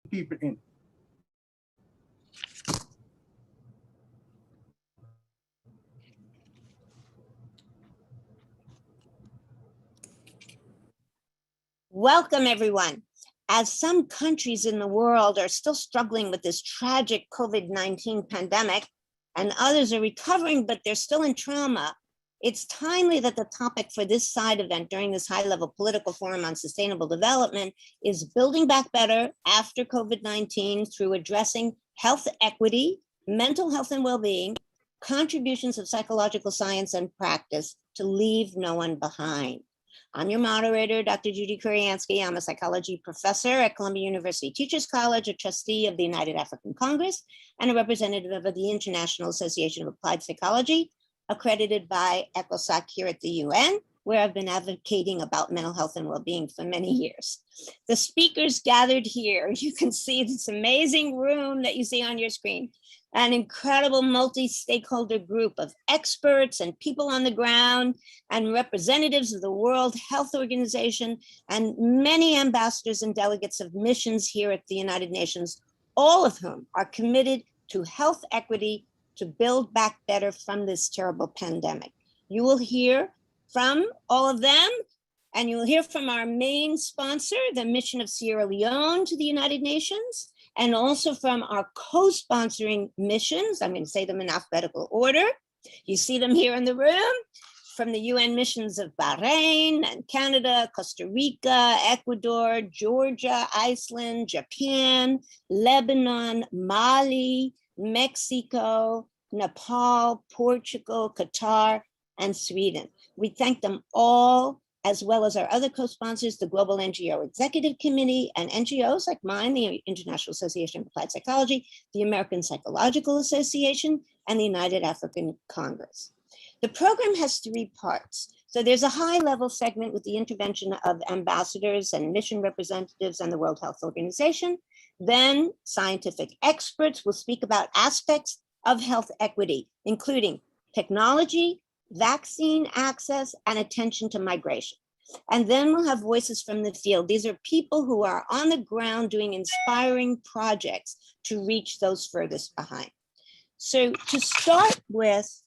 people in. Welcome, everyone. As some countries in the world are still struggling with this tragic COVID-19 pandemic, and others are recovering, but they're still in trauma, it's timely that the topic for this side event during this high-level political forum on sustainable development is building back better after COVID-19 through addressing health equity, mental health and well-being, contributions of psychological science and practice to leave no one behind. I'm your moderator, Dr. Judy Kuriansky. I'm a psychology professor at Columbia University Teachers College, a trustee of the United African Congress, and a representative of the International Association of Applied Psychology, accredited by ECOSOC here at the UN, where I've been advocating about mental health and well-being for many years. The speakers gathered here, you can see this amazing room that you see on your screen, an incredible multi-stakeholder group of experts and people on the ground and representatives of the World Health Organization and many ambassadors and delegates of missions here at the United Nations, all of whom are committed to health equity to build back better from this terrible pandemic. You will hear from all of them, and you will hear from our main sponsor, the Mission of Sierra Leone to the United Nations, and also from our co-sponsoring missions. I'm going to say them in alphabetical order. You see them here in the room, from the UN missions of Bahrain and Canada, Costa Rica, Ecuador, Georgia, Iceland, Japan, Lebanon, Mali, Mexico, Nepal, Portugal, Qatar, and Sweden. We thank them all, as well as our other co-sponsors, the Global NGO Executive Committee and NGOs like mine, the International Association of Applied Psychology, the American Psychological Association, and the United African Congress. The program has three parts. So there's a high-level segment with the intervention of ambassadors and mission representatives and the World Health Organization. Then scientific experts will speak about aspects of health equity, including technology, vaccine access, and attention to migration. And then we'll have voices from the field. These are people who are on the ground doing inspiring projects to reach those furthest behind. So to start with,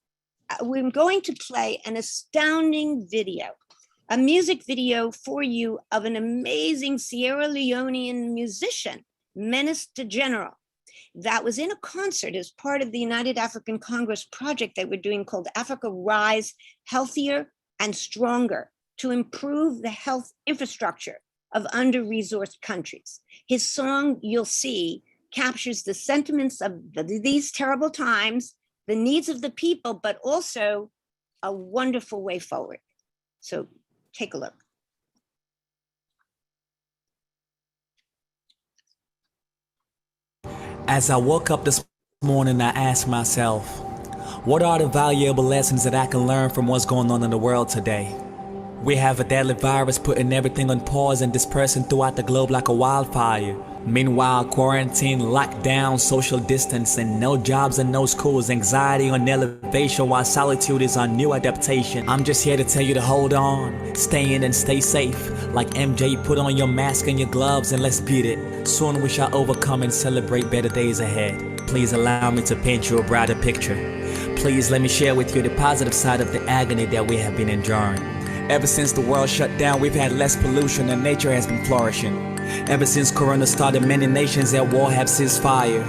we're going to play an astounding video, a music video for you of an amazing Sierra Leonean musician, Minister General, that was in a concert as part of the United African Congress project that we're doing called Africa Rise, Healthier and Stronger, to improve the health infrastructure of under-resourced countries. His song, You'll See, captures the sentiments of these terrible times, the needs of the people, but also a wonderful way forward. So take a look. As I woke up this morning, I asked myself, what are the valuable lessons that I can learn from what's going on in the world today? We have a deadly virus putting everything on pause and dispersing throughout the globe like a wildfire. Meanwhile, quarantine, lockdown, social distancing, no jobs and no schools, anxiety on elevation while solitude is on new adaptation. I'm just here to tell you to hold on, stay in and stay safe. Like MJ, put on your mask and your gloves and let's beat it. Soon we shall overcome and celebrate better days ahead. Please allow me to paint you a brighter picture. Please let me share with you the positive side of the agony that we have been enduring. Ever since the world shut down, we've had less pollution and nature has been flourishing. Ever since Corona started, many nations at war have ceased fire.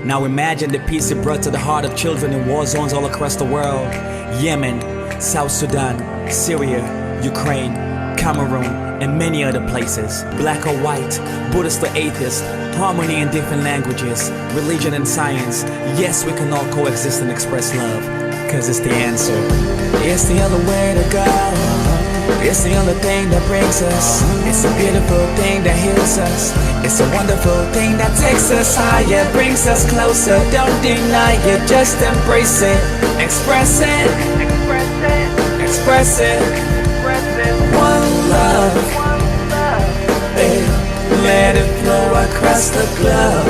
Now imagine the peace it brought to the heart of children in war zones all across the world. Yemen, South Sudan, Syria, Ukraine, Cameroon, and many other places. Black or white, Buddhist or atheist, harmony in different languages, religion and science. Yes, we can all coexist and express love, cause it's the answer. It's the only way to go. It's the only thing that brings us. It's a beautiful thing that heals us. It's a wonderful thing that takes us higher, brings us closer. Don't deny it, just embrace it. Express it, express it. One love, hey, let it flow across the globe.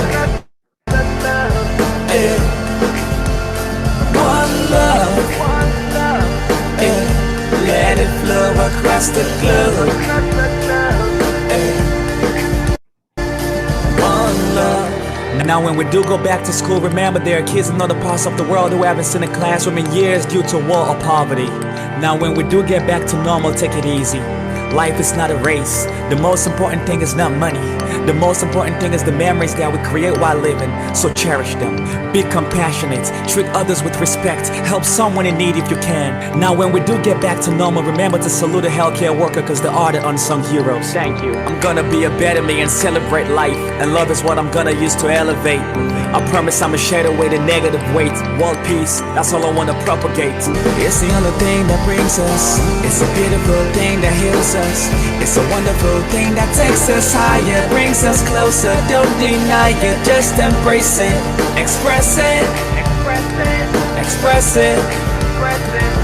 Hey, one love, hey, let it flow across the globe. Hey, one love. Now when we do go back to school, remember there are kids in other parts of the world who haven't seen a classroom in years due to war or poverty. Now when we do get back to normal, take it easy. Life is not a race. The most important thing is not money. The most important thing is the memories that we create while living. So cherish them. Be compassionate. Treat others with respect. Help someone in need if you can. Now when we do get back to normal, remember to salute a healthcare worker because they are the unsung heroes. Thank you. I'm gonna be a better me and celebrate life. And love is what I'm gonna use to elevate. I promise I'ma shade away the negative weight. World peace, that's all I wanna propagate. It's the only thing that brings us. It's a beautiful thing that heals us. It's a wonderful thing that takes us higher, brings us closer. Don't deny it, just embrace it. Express it, express it.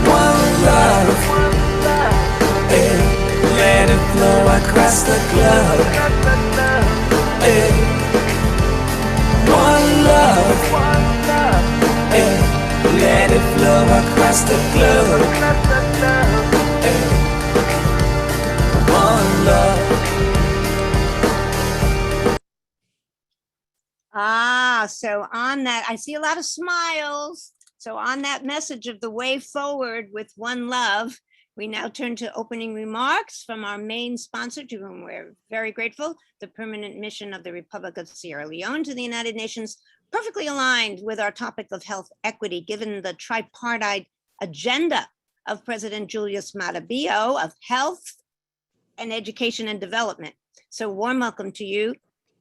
One love, eh. Let it flow across the globe. Eh. One love, eh. Let it flow across the globe. Eh. One love. So on that, I see a lot of smiles. So on that message of the way forward with one love, we now turn to opening remarks from our main sponsor, to whom we're very grateful, the Permanent Mission of the Republic of Sierra Leone to the United Nations, perfectly aligned with our topic of health equity, given the tripartite agenda of President Julius Maada Bio of health and education and development. So warm welcome to you,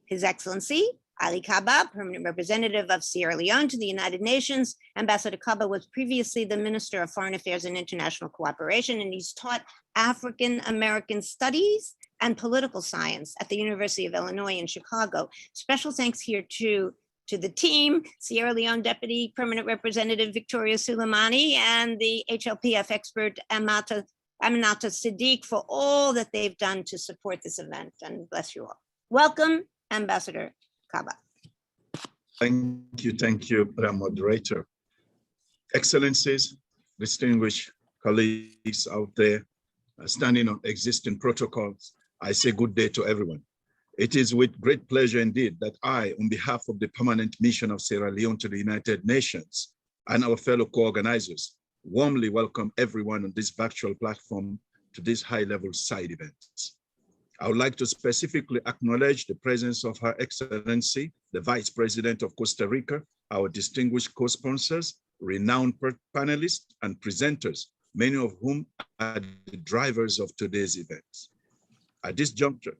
His Excellency Ali Kaba, Permanent Representative of Sierra Leone to the United Nations. Ambassador Kaba was previously the Minister of Foreign Affairs and International Cooperation, and he's taught African American Studies and Political Science at the University of Illinois in Chicago. Special thanks here to the team, Sierra Leone Deputy Permanent Representative Victoria Suleimani and the HLPF expert Aminata Siddiq for all that they've done to support this event, and bless you all. Welcome, Ambassador Kaba. Thank you, Madam Moderator. Excellencies, distinguished colleagues out there, standing on existing protocols, I say good day to everyone. It is with great pleasure indeed that I, on behalf of the Permanent Mission of Sierra Leone to the United Nations and our fellow co-organizers, warmly welcome everyone on this virtual platform to this high-level side events. I would like to specifically acknowledge the presence of Her Excellency, the Vice President of Costa Rica, our distinguished co-sponsors, renowned panelists and presenters, many of whom are the drivers of today's events. At this juncture,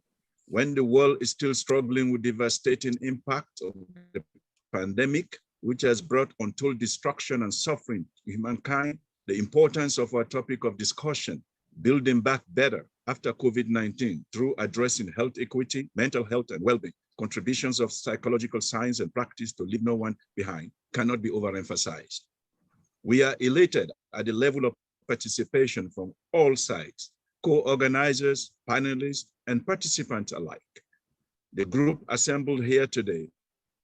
when the world is still struggling with devastating impact of the pandemic, which has brought untold destruction and suffering to humankind, the importance of our topic of discussion, building back better after COVID-19 through addressing health equity, mental health and well-being, contributions of psychological science and practice to leave no one behind, cannot be overemphasized. We are elated at the level of participation from all sides, co-organizers, panelists, and participants alike. The group assembled here today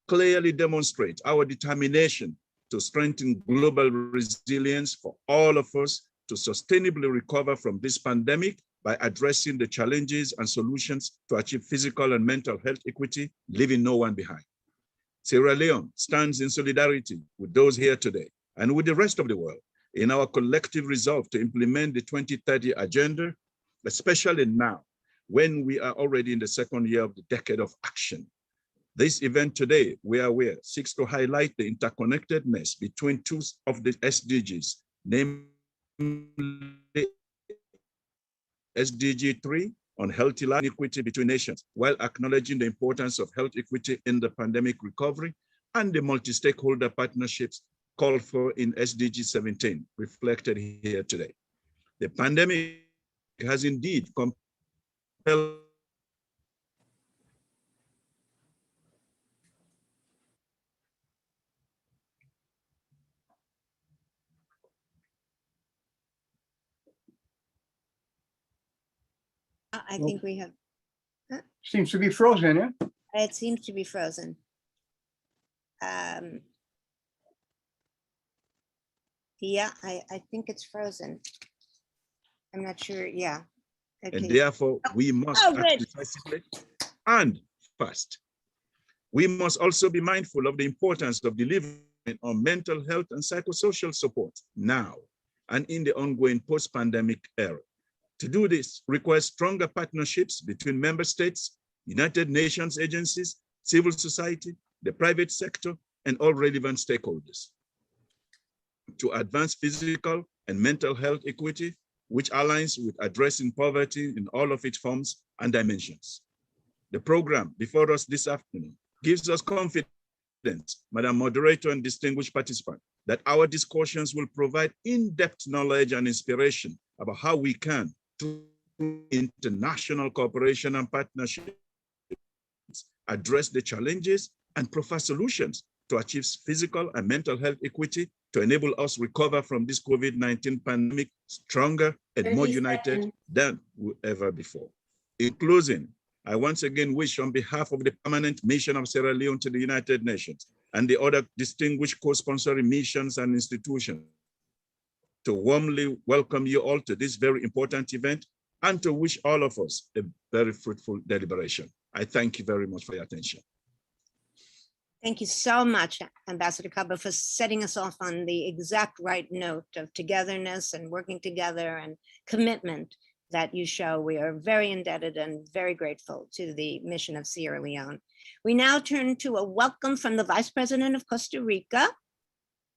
clearly demonstrates our determination to strengthen global resilience for all of us to sustainably recover from this pandemic by addressing the challenges and solutions to achieve physical and mental health equity, leaving no one behind. Sierra Leone stands in solidarity with those here today and with the rest of the world in our collective resolve to implement the 2030 agenda, especially now, when we are already in the second year of the decade of action. This event today, we are aware, seeks to highlight the interconnectedness between two of the SDGs, namely SDG 3 on healthy life equity between nations, while acknowledging the importance of health equity in the pandemic recovery and the multi-stakeholder partnerships called for in SDG 17, reflected here today. The pandemic has indeed compelled I think we have, Seems to be frozen, yeah? it seems to be frozen. Yeah, I think it's frozen. I'm not sure, yeah. and Okay. therefore we must Oh, act good. decisively and fast. We must also be mindful of the importance of delivering on mental health and psychosocial support now and in the ongoing post-pandemic era. To do this requires stronger partnerships between member states, United Nations agencies, civil society, the private sector, and all relevant stakeholders. To advance physical and mental health equity, which aligns with addressing poverty in all of its forms and dimensions. The program before us this afternoon gives us confidence, Madam Moderator and distinguished participant, that our discussions will provide in-depth knowledge and inspiration about how we can, through international cooperation and partnerships, address the challenges and provide solutions to achieve physical and mental health equity to enable us recover from this COVID-19 pandemic stronger and more united than ever before. In closing, I once again wish on behalf of the Permanent Mission of Sierra Leone to the United Nations and the other distinguished co-sponsoring missions and institutions to warmly welcome you all to this very important event and to wish all of us a very fruitful deliberation. I thank you very much for your attention. Thank you so much, Ambassador Kaba, for setting us off on the exact right note of togetherness and working together and commitment that you show. We are very indebted and very grateful to the mission of Sierra Leone. We now turn to a welcome from the Vice President of Costa Rica,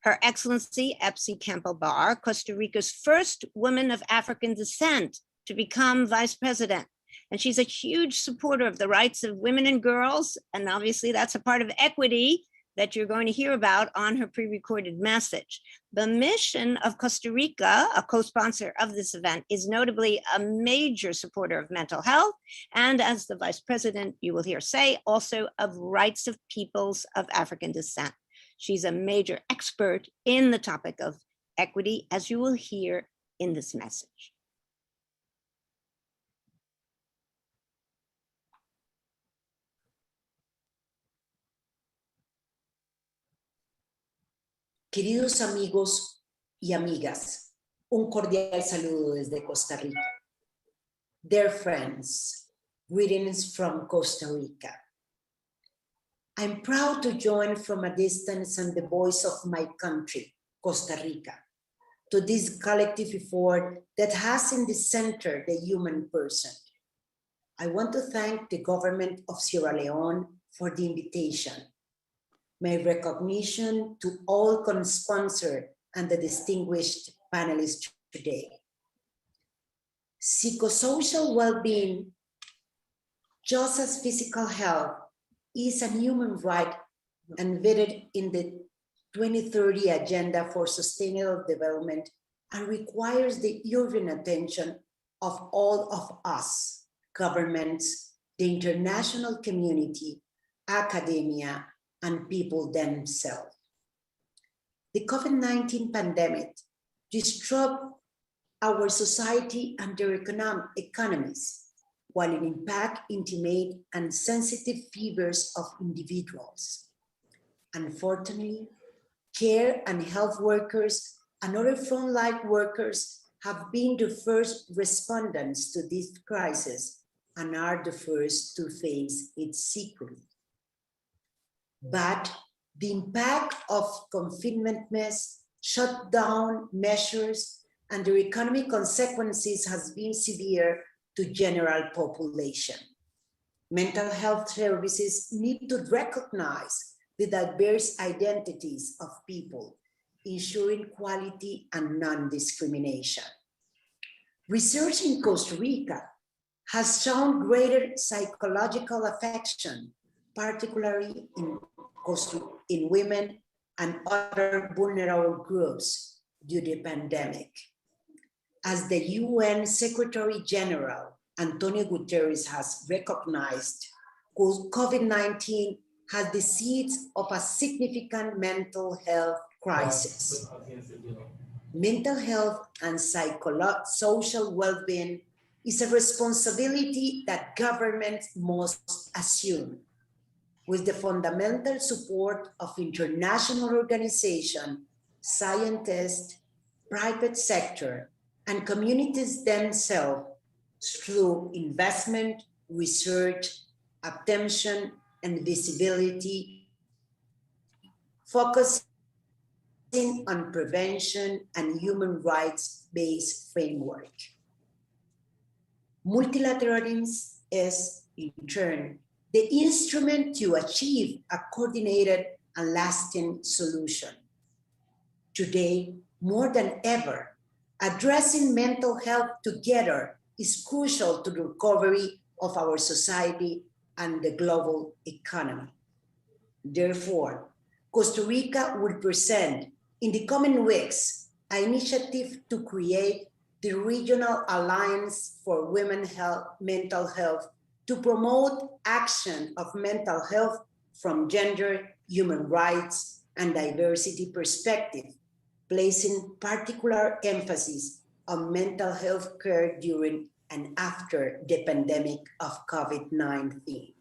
Her Excellency Epsi Campbell Barr, Costa Rica's first woman of African descent to become Vice President. And she's a huge supporter of the rights of women and girls. And obviously that's a part of equity that you're going to hear about on her pre-recorded message. The mission of Costa Rica, a co-sponsor of this event, is notably a major supporter of mental health. And as the Vice President, you will hear say, also of rights of peoples of African descent. She's a major expert in the topic of equity, as you will hear in this message. Queridos amigos y amigas, un cordial saludo desde Costa Rica. Dear friends, greetings from Costa Rica. I'm proud to join from a distance and the voice of my country, Costa Rica, to this collective effort that has in the center the human person. I want to thank the government of Sierra Leone for the invitation. My recognition to all co-sponsors and the distinguished panelists today. Psychosocial well-being, just as physical health, is a human right embedded in the 2030 Agenda for Sustainable Development and requires the urgent attention of all of us, governments, the international community, academia, and people themselves. The COVID-19 pandemic disrupted our society and their economies, while it impacts intimate and sensitive fibers of individuals. Unfortunately, care and health workers and other frontline workers have been the first respondents to this crisis and are the first to face it secretly. But the impact of confinement, shutdown measures, and their economic consequences has been severe to general population. Mental health services need to recognize the diverse identities of people, ensuring quality and non-discrimination. Research in Costa Rica has shown greater psychological affection, particularly in women and other vulnerable groups due to the pandemic. As the UN Secretary General, Antonio Guterres, has recognized, COVID-19 has the seeds of a significant mental health crisis. Mental health and social well-being is a responsibility that governments must assume, with the fundamental support of international organizations, scientists, private sector, and communities themselves through investment, research, attention, and visibility, focusing on prevention and human rights-based framework. Multilateralism is, in turn, the instrument to achieve a coordinated and lasting solution. Today, more than ever, addressing mental health together is crucial to the recovery of our society and the global economy. Therefore, Costa Rica will present in the coming weeks an initiative to create the Regional Alliance for Mental Health to promote action of mental health from gender, human rights, and diversity perspective, placing particular emphasis on mental health care during and after the pandemic of COVID-19.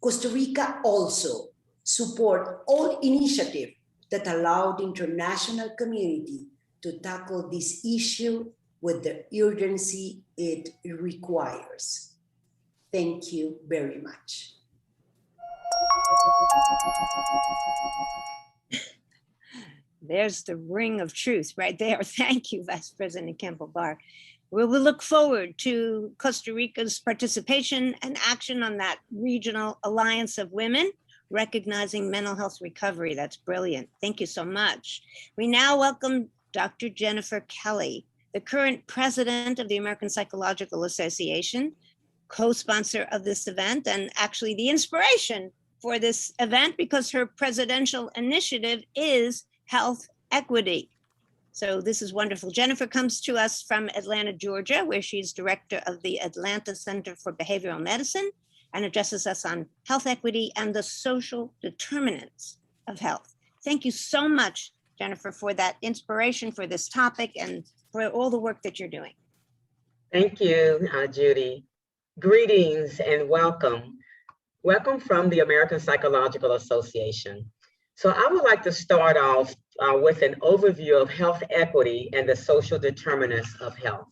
Costa Rica also support all initiatives that allow the international community to tackle this issue with the urgency it requires. Thank you very much. There's the ring of truth right there. Thank you, Vice President Campbell-Barr. We will look forward to Costa Rica's participation and action on that Regional Alliance of Women, recognizing mental health recovery. That's brilliant. Thank you so much. We now welcome Dr. Jennifer Kelly, the current president of the American Psychological Association, co-sponsor of this event, and actually the inspiration for this event because her presidential initiative is health equity. So this is wonderful. Jennifer comes to us from Atlanta, Georgia, where she's director of the Atlanta Center for Behavioral Medicine and addresses us on health equity and the social determinants of health. Thank you so much, Jennifer, for that inspiration for this topic and for all the work that you're doing. Thank you, Judy. Greetings and welcome. Welcome from the American Psychological Association. So I would like to start off with an overview of health equity and the social determinants of health.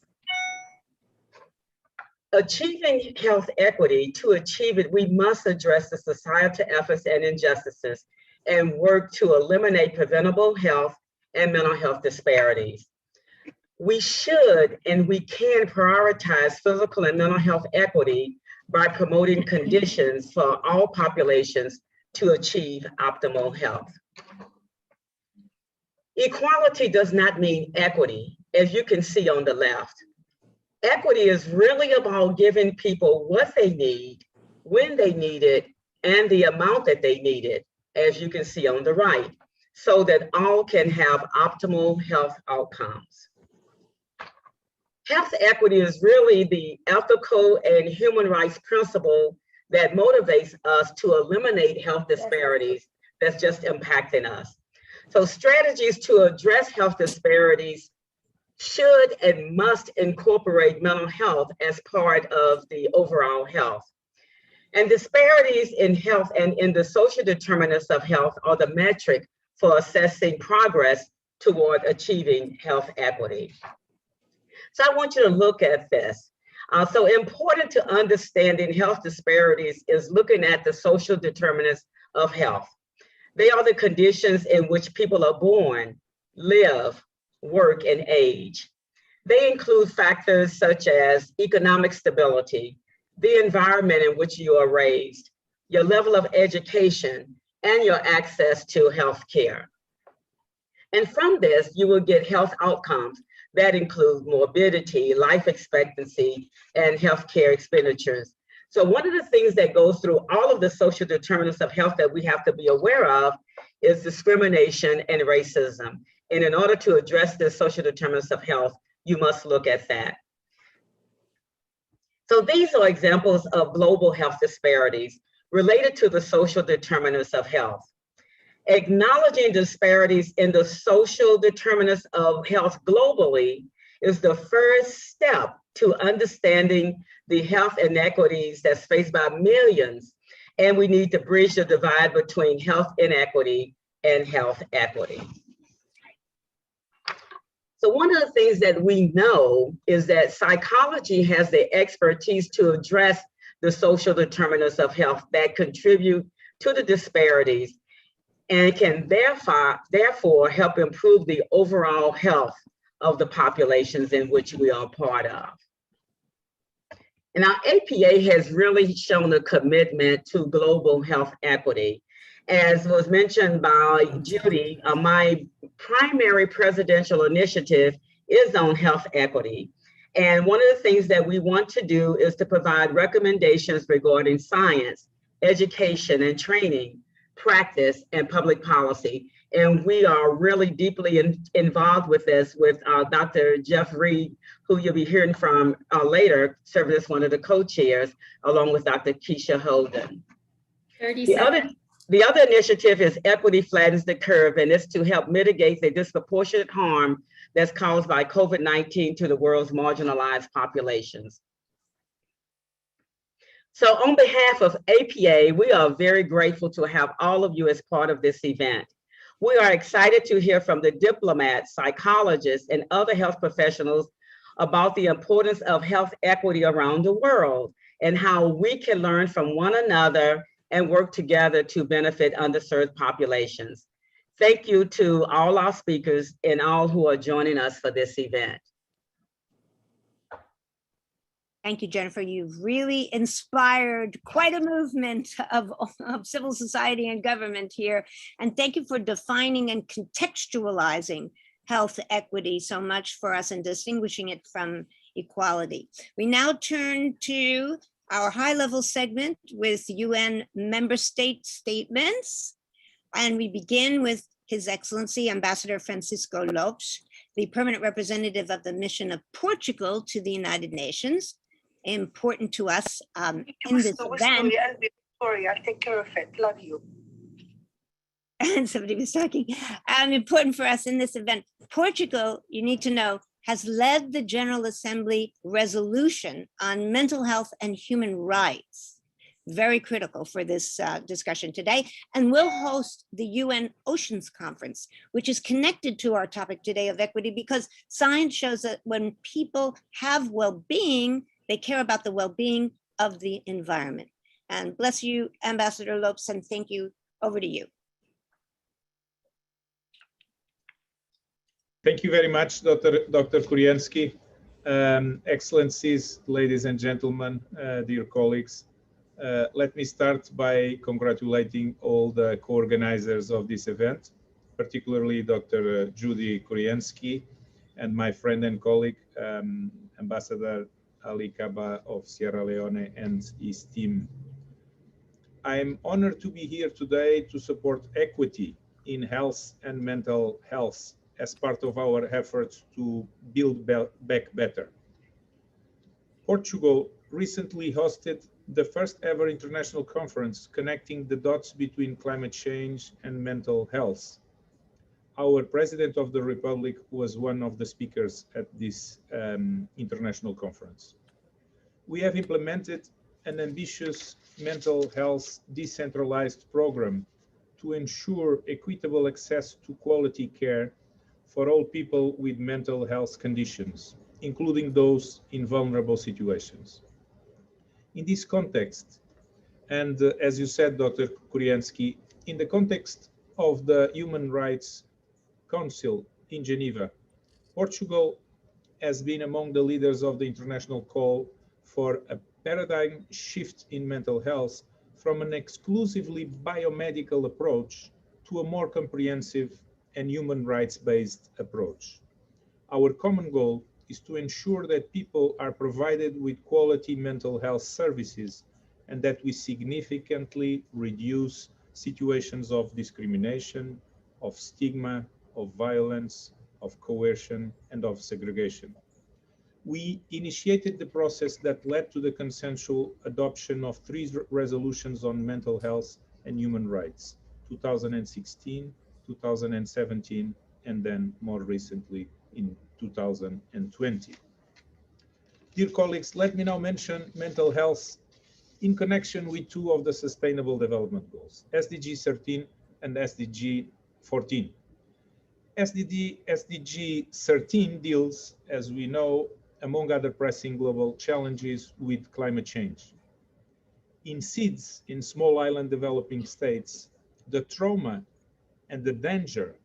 Achieving health equity, to achieve it, we must address the societal efforts and injustices and work to eliminate preventable health and mental health disparities. We should and we can prioritize physical and mental health equity by promoting conditions for all populations to achieve optimal health. Equality does not mean equity, as you can see on the left. Equity is really about giving people what they need, when they need it, and the amount that they need it, as you can see on the right, so that all can have optimal health outcomes. Health equity is really the ethical and human rights principle that motivates us to eliminate health disparities that's just impacting us. So strategies to address health disparities should and must incorporate mental health as part of the overall health. And disparities in health and in the social determinants of health are the metric for assessing progress toward achieving health equity. So I want you to look at this. So important to understanding health disparities is looking at the social determinants of health. They are the conditions in which people are born, live, work, and age. They include factors such as economic stability, the environment in which you are raised, your level of education, and your access to health care. And from this, you will get health outcomes that include morbidity, life expectancy, and healthcare expenditures. So one of the things that goes through all of the social determinants of health that we have to be aware of is discrimination and racism. And in order to address the social determinants of health, you must look at that. So these are examples of global health disparities related to the social determinants of health. Acknowledging disparities in the social determinants of health globally is the first step to understanding the health inequities that's faced by millions, and we need to bridge the divide between health inequity and health equity. So one of the things that we know is that psychology has the expertise to address the social determinants of health that contribute to the disparities and can therefore help improve the overall health of the populations in which we are part of. And our APA has really shown a commitment to global health equity. As was mentioned by Judy, my primary presidential initiative is on health equity. And one of the things that we want to do is to provide recommendations regarding science, education and training, practice, and public policy. And we are really deeply involved with this with Dr. Jeff Reed, who you'll be hearing from later, serving as one of the co-chairs, along with Dr. Keisha Holden. 30 seconds. The other initiative is Equity Flattens the Curve, and it's to help mitigate the disproportionate harm that's caused by COVID-19 to the world's marginalized populations. So on behalf of APA, we are very grateful to have all of you as part of this event. We are excited to hear from the diplomats, psychologists, and other health professionals about the importance of health equity around the world and how we can learn from one another and work together to benefit underserved populations. Thank you to all our speakers and all who are joining us for this event. Thank you, Jennifer. You've really inspired quite a movement of civil society and government here. And thank you for defining and contextualizing health equity so much for us and distinguishing it from equality. We now turn to our high-level segment with UN member state statements. And we begin with His Excellency Ambassador Francisco Lopes, the permanent representative of the mission of Portugal to the United Nations. Important to us in this event. Victoria, take care of it. Love you. And somebody was talking. Important for us in this event. Portugal, you need to know, has led the General Assembly resolution on mental health and human rights. Very critical for this discussion today, and will host the UN Oceans Conference, which is connected to our topic today of equity, because science shows that when people have well-being, they care about the well-being of the environment. And bless you, Ambassador Lopes, and thank you. Over to you. Thank you very much, Dr. Kuriensky. Excellencies, ladies and gentlemen, dear colleagues. Let me start by congratulating all the co-organizers of this event, particularly Dr. Judy Kuriensky and my friend and colleague, Ambassador Ali Kaba of Sierra Leone and his team. I am honored to be here today to support equity in health and mental health as part of our efforts to build back better. Portugal recently hosted the first ever international conference connecting the dots between climate change and mental health. Our President of the Republic was one of the speakers at this international conference. We have implemented an ambitious mental health decentralized program to ensure equitable access to quality care for all people with mental health conditions, including those in vulnerable situations. In this context, and as you said, Dr. Kuriensky, in the context of the Human Rights Council in Geneva, Portugal has been among the leaders of the international call for a paradigm shift in mental health from an exclusively biomedical approach to a more comprehensive and human rights-based approach. Our common goal is to ensure that people are provided with quality mental health services and that we significantly reduce situations of discrimination, of stigma, of violence, of coercion, and of segregation. We initiated the process that led to the consensual adoption of 3 resolutions on mental health and human rights, 2016, 2017, and then more recently in 2020. Dear colleagues, let me now mention mental health in connection with 2 of the Sustainable Development Goals, SDG 13 and SDG 14. SDG 13 deals, as we know, among other pressing global challenges, with climate change. In SIDS, in small island developing states, the trauma and the danger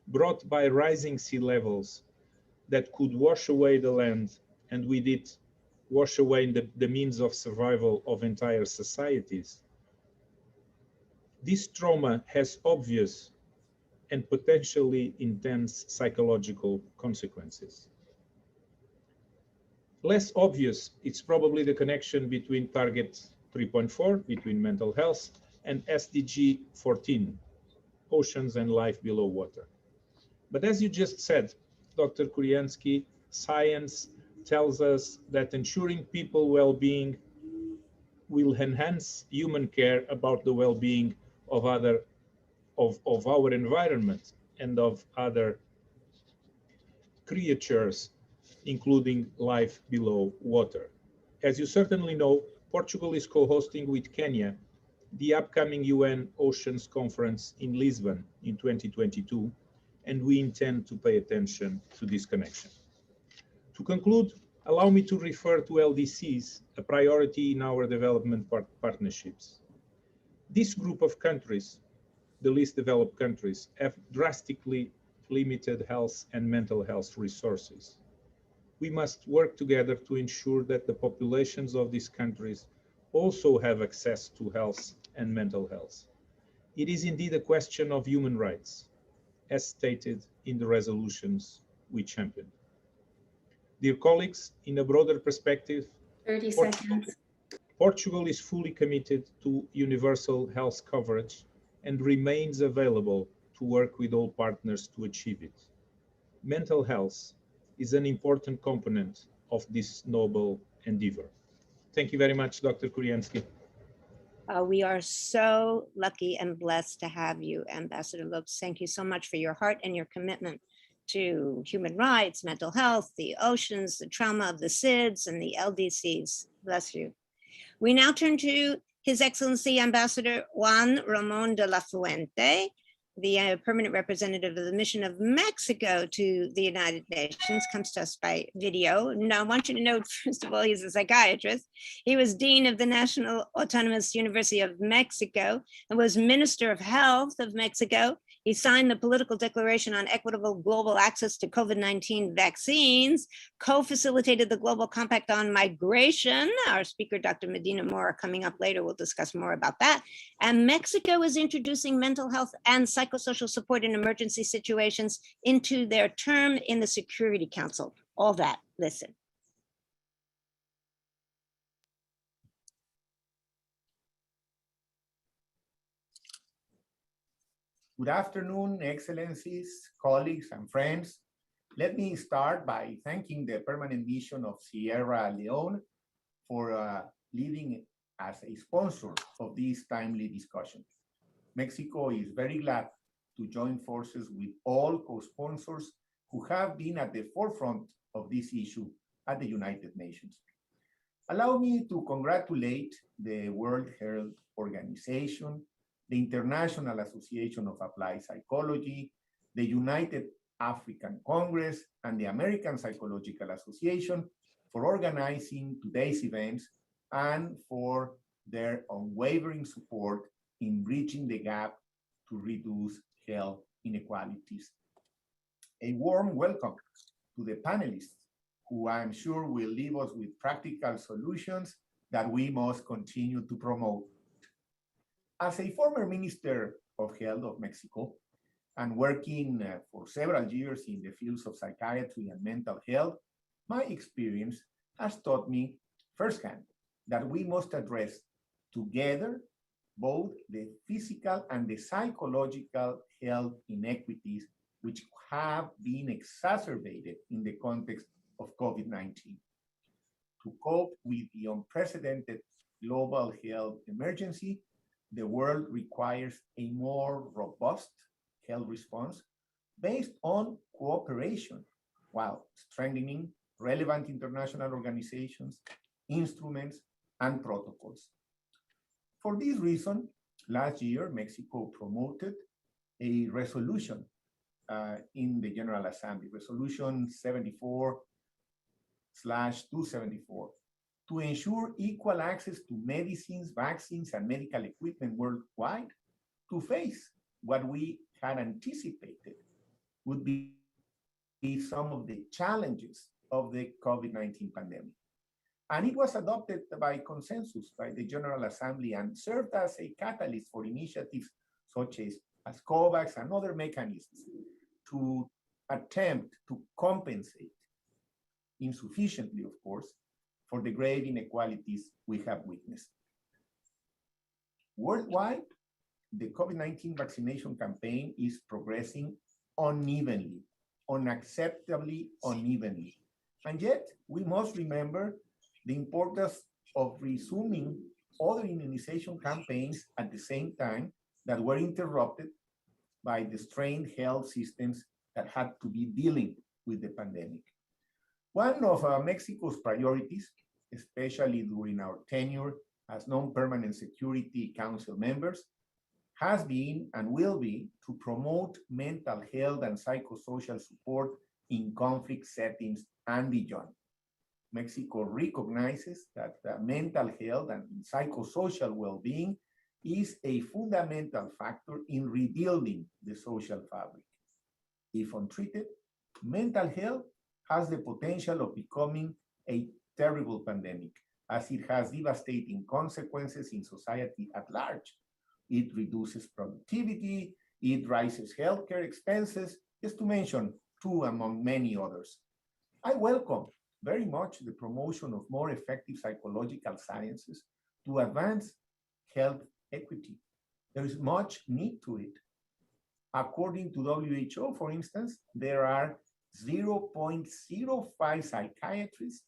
brought by rising sea levels that could wash away the land, and with it wash away the means of survival of entire societies. This trauma has obvious and potentially intense psychological consequences. Less obvious, it's probably the connection between target 3.4, between mental health, and SDG 14, oceans and life below water. But as you just said, Dr. Kuryansky, science tells us that ensuring people well-being will enhance human care about the well-being of our environment and of other creatures, including life below water. As you certainly know, Portugal is co-hosting with Kenya the upcoming UN Oceans Conference in Lisbon in 2022, and we intend to pay attention to this connection. To conclude, allow me to refer to LDCs, a priority in our development partnerships. This group of countries, the least developed countries, have drastically limited health and mental health resources. We must work together to ensure that the populations of these countries also have access to health and mental health. It is indeed a question of human rights, as stated in the resolutions we championed. Dear colleagues, in a broader perspective, 30 seconds. Portugal is fully committed to universal health coverage and remains available to work with all partners to achieve it. Mental health is an important component of this noble endeavor. Thank you very much, Dr. Kuryansky. We are so lucky and blessed to have you, Ambassador Lopes. Thank you so much for your heart and your commitment to human rights, mental health, the oceans, the trauma of the SIDS and the LDCs. Bless you. We now turn to His Excellency Ambassador Juan Ramon de la Fuente, the permanent representative of the mission of Mexico to the United Nations, comes to us by video. Now, I want you to know, first of all, he's a psychiatrist. He was Dean of the National Autonomous University of Mexico and was Minister of Health of Mexico. He signed the Political Declaration on Equitable Global Access to COVID-19 Vaccines, co-facilitated the Global Compact on Migration. Our speaker, Dr. Medina Mora, coming up later, will discuss more about that. And Mexico is introducing mental health and psychosocial support in emergency situations into their term in the Security Council. All that, listen. Good afternoon, Excellencies, colleagues, and friends. Let me start by thanking the permanent mission of Sierra Leone for leading as a sponsor of these timely discussions. Mexico is very glad to join forces with all co-sponsors who have been at the forefront of this issue at the United Nations. Allow me to congratulate the World Health Organization, the International Association of Applied Psychology, the United African Congress, and the American Psychological Association for organizing today's events and for their unwavering support in bridging the gap to reduce health inequalities. A warm welcome to the panelists, who I'm sure will leave us with practical solutions that we must continue to promote. As a former Minister of Health of Mexico and working for several years in the fields of psychiatry and mental health, my experience has taught me firsthand that we must address together both the physical and the psychological health inequities which have been exacerbated in the context of COVID-19. To cope with the unprecedented global health emergency, the world requires a more robust health response based on cooperation while strengthening relevant international organizations, instruments, and protocols. For this reason, last year, Mexico promoted a resolution in the General Assembly, Resolution 74/274, to ensure equal access to medicines, vaccines, and medical equipment worldwide to face what we had anticipated would be some of the challenges of the COVID-19 pandemic. And it was adopted by consensus by the General Assembly and served as a catalyst for initiatives such as COVAX and other mechanisms to attempt to compensate, insufficiently of course, for the grave inequalities we have witnessed. Worldwide, the COVID-19 vaccination campaign is progressing unevenly, unacceptably unevenly. And yet, we must remember the importance of resuming other immunization campaigns at the same time that were interrupted by the strained health systems that had to be dealing with the pandemic. One of Mexico's priorities, especially during our tenure as non-permanent Security Council members, has been and will be to promote mental health and psychosocial support in conflict settings and beyond. Mexico recognizes that mental health and psychosocial well-being is a fundamental factor in rebuilding the social fabric. If untreated, mental health has the potential of becoming a terrible pandemic, as it has devastating consequences in society at large. It reduces productivity, it raises healthcare expenses, just to mention two among many others. I welcome very much the promotion of more effective psychological sciences to advance health equity. There is much need to it. According to WHO, for instance, there are 0.05 psychiatrists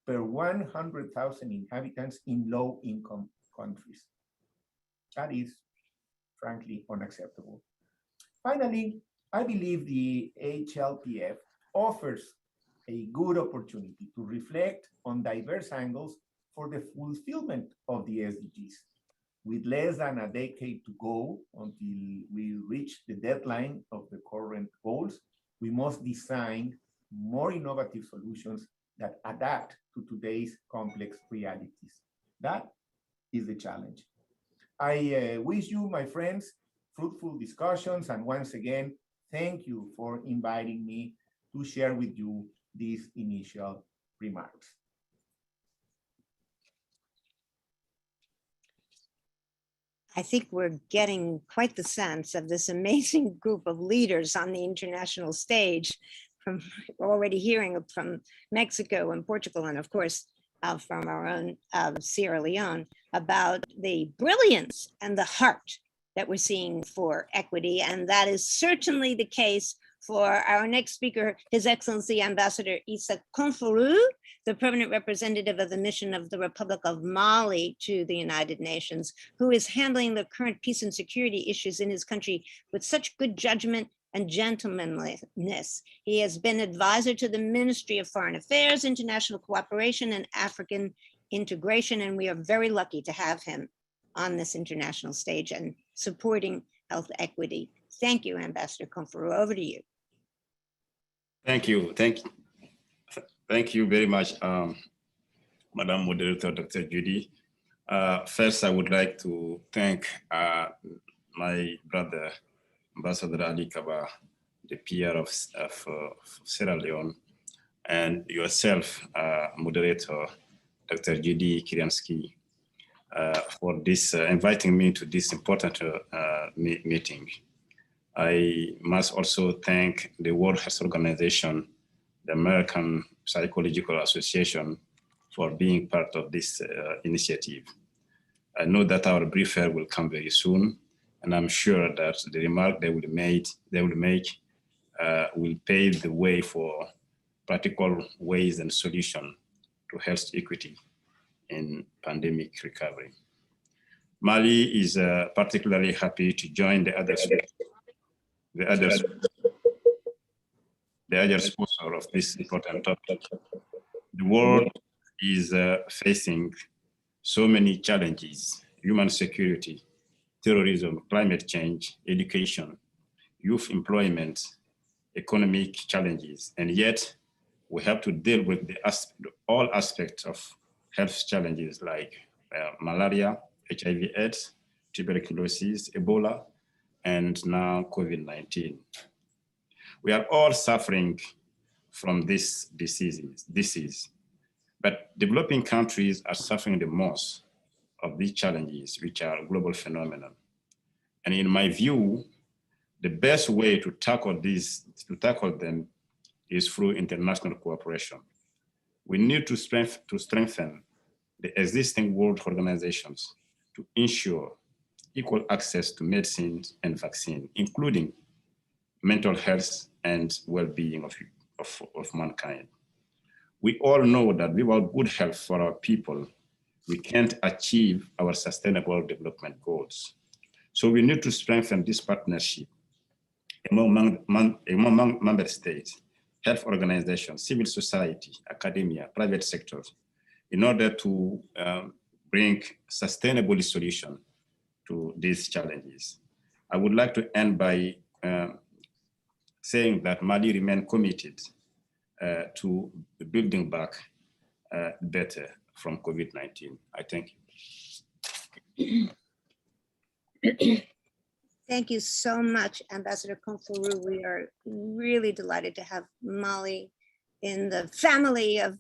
per 100,000 inhabitants in low-income countries. That is, frankly, unacceptable. Finally, I believe the HLPF offers a good opportunity to reflect on diverse angles for the fulfillment of the SDGs. With less than a decade to go until we reach the deadline of the current goals, we must design more innovative solutions that adapt to today's complex realities. That is the challenge. I wish you, my friends, fruitful discussions, and once again, thank you for inviting me to share with you these initial remarks. I think we're getting quite the sense of this amazing group of leaders on the international stage, from already hearing from Mexico and Portugal, and of course, from our own Sierra Leone, about the brilliance and the heart that we're seeing for equity. And that is certainly the case for our next speaker, His Excellency Ambassador Issa Konfuru, the permanent representative of the mission of the Republic of Mali to the United Nations, who is handling the current peace and security issues in his country with such good judgment and gentlemanliness. He has been advisor to the Ministry of Foreign Affairs, International Cooperation, and African Integration, and we are very lucky to have him on this international stage and supporting health equity. Thank you, Ambassador Konfuru. Over to you. Thank you. Thank you very much, Madam Moderator, Dr. Judy. First, I would like to thank my brother, Ambassador Ali Kaba, the PR of Sierra Leone, and yourself, Moderator, Dr. Judy Kyriansky, for this inviting me to this important meeting. I must also thank the World Health Organization, the American Psychological Association, for being part of this initiative. I know that our briefer will come very soon, and I'm sure that the remark they will make will pave the way for practical ways and solutions to health equity in pandemic recovery. Mali is particularly happy to join the other sponsor of this important topic. The world is facing so many challenges: human security, terrorism, climate change, education, youth employment, economic challenges, and yet we have to deal with all aspects of health challenges like malaria, HIV/AIDS, tuberculosis, Ebola, and now COVID-19. We are all suffering from this disease, but developing countries are suffering the most of these challenges, which are global phenomena. And in my view, the best way to tackle them is through international cooperation. We need to strengthen the existing world organizations to ensure equal access to medicines and vaccines, including mental health and well-being of mankind. We all know that without good health for our people, we can't achieve our sustainable development goals. So we need to strengthen this partnership among member states, health organizations, civil society, academia, private sectors, in order to bring sustainable solution to these challenges. I would like to end by saying that Mali remains committed to building back better from COVID-19. I thank you. Thank you so much, Ambassador Kongfuru. We are really delighted to have Mali in the family of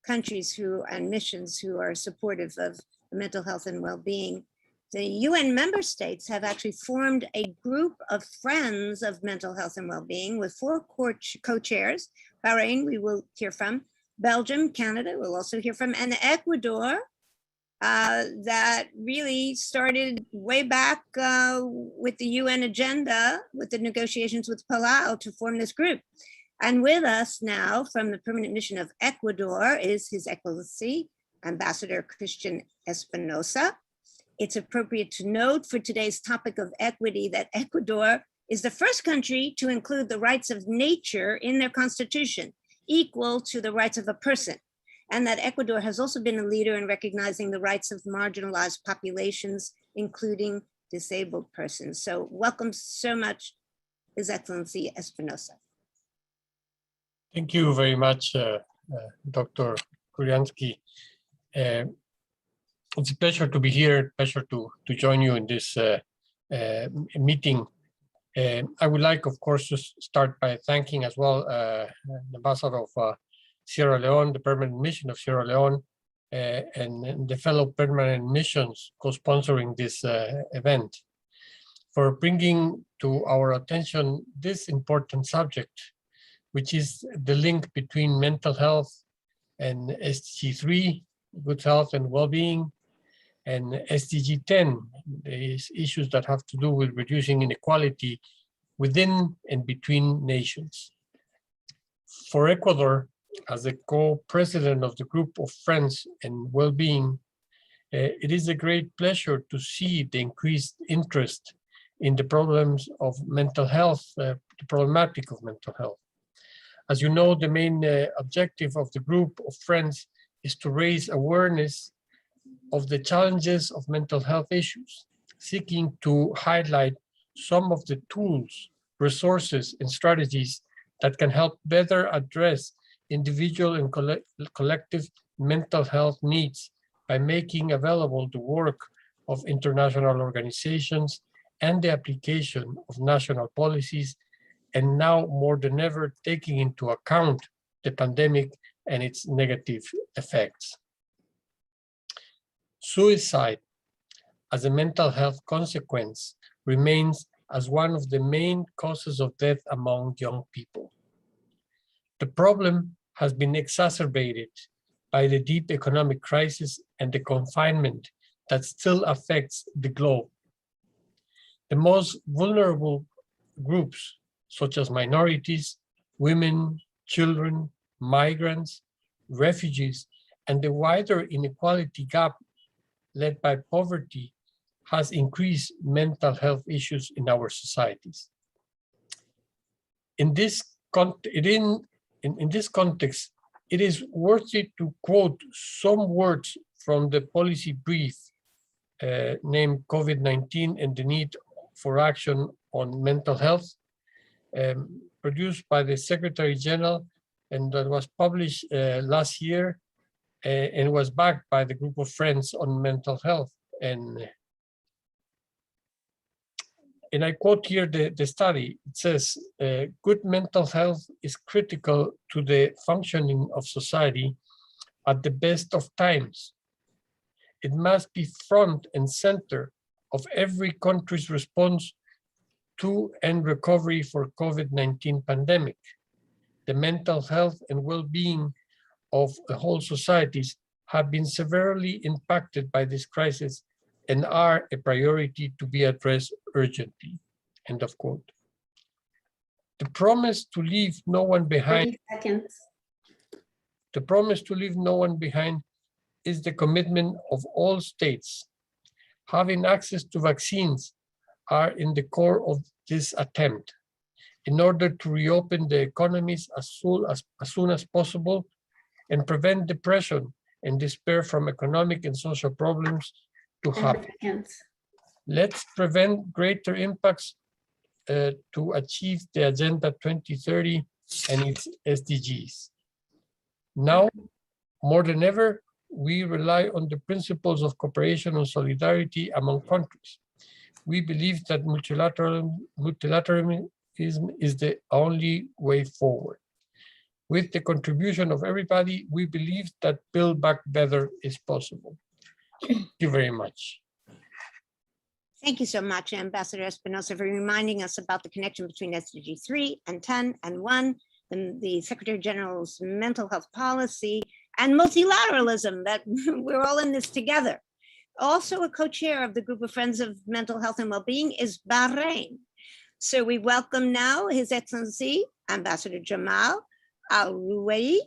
countries and missions who are supportive of mental health and well-being. The UN member states have actually formed a group of friends of mental health and well-being with 4 co-chairs. Bahrain, we will hear from. Belgium, Canada, we'll also hear from, and Ecuador, that really started way back with the UN agenda, with the negotiations with Palau to form this group. And with us now from the Permanent Mission of Ecuador is His Excellency, Ambassador Christian Espinosa. It's appropriate to note for today's topic of equity that Ecuador is the first country to include the rights of nature in their constitution, equal to the rights of a person, and that Ecuador has also been a leader in recognizing the rights of marginalized populations, including disabled persons. So welcome so much, His Excellency Espinosa. Thank you very much, Dr. Kuryansky. It's a pleasure to be here, pleasure to join you in this meeting. I would like, of course, to start by thanking as well the Ambassador of Sierra Leone, the Permanent Mission of Sierra Leone, and the fellow permanent missions co-sponsoring this event for bringing to our attention this important subject, which is the link between mental health and SDG 3, good health and well-being, and SDG 10, these issues that have to do with reducing inequality within and between nations. For Ecuador, as the co-president of the Group of Friends and Well-being, it is a great pleasure to see the increased interest in the problems of mental health, the problematic of mental health. As you know, the main objective of the Group of Friends is to raise awareness of the challenges of mental health issues, seeking to highlight some of the tools, resources, and strategies that can help better address individual and collective mental health needs by making available the work of international organizations and the application of national policies, and now more than ever taking into account the pandemic and its negative effects. Suicide as a mental health consequence remains as one of the main causes of death among young people. The problem has been exacerbated by the deep economic crisis and the confinement that still affects the globe. The most vulnerable groups, such as minorities, women, children, migrants, refugees, and the wider inequality gap led by poverty, has increased mental health issues in our societies. In this context, it is worthy to quote some words from the policy brief named COVID-19 and the Need for Action on Mental Health, produced by the Secretary General, and that was published last year and was backed by the group of friends on mental health. And I quote here the study. It says, good mental health is critical to the functioning of society at the best of times. It must be front and center of every country's response to and recovery for COVID-19 pandemic. The mental health and well-being of whole societies have been severely impacted by this crisis and are a priority to be addressed urgently. End of quote. The promise to leave no one behind. 30 seconds. The promise to leave no one behind is the commitment of all states. Having access to vaccines are in the core of this attempt. In order to reopen the economies as soon as possible and prevent depression and despair from economic and social problems to 10 happen. seconds. Let's prevent greater impacts to achieve the Agenda 2030 and its SDGs. Now, more than ever, we rely on the principles of cooperation and solidarity among countries. We believe that multilateralism is the only way forward. With the contribution of everybody, we believe that Build Back Better is possible. Thank you very much. Thank you so much, Ambassador Espinosa, for reminding us about the connection between SDG 3 and 10 and 1, and the Secretary General's mental health policy and multilateralism, that we're all in this together. Also a co-chair of the group of Friends of Mental Health and Wellbeing is Bahrain. So we welcome now His Excellency, Ambassador Jamal Al-Ruwayi,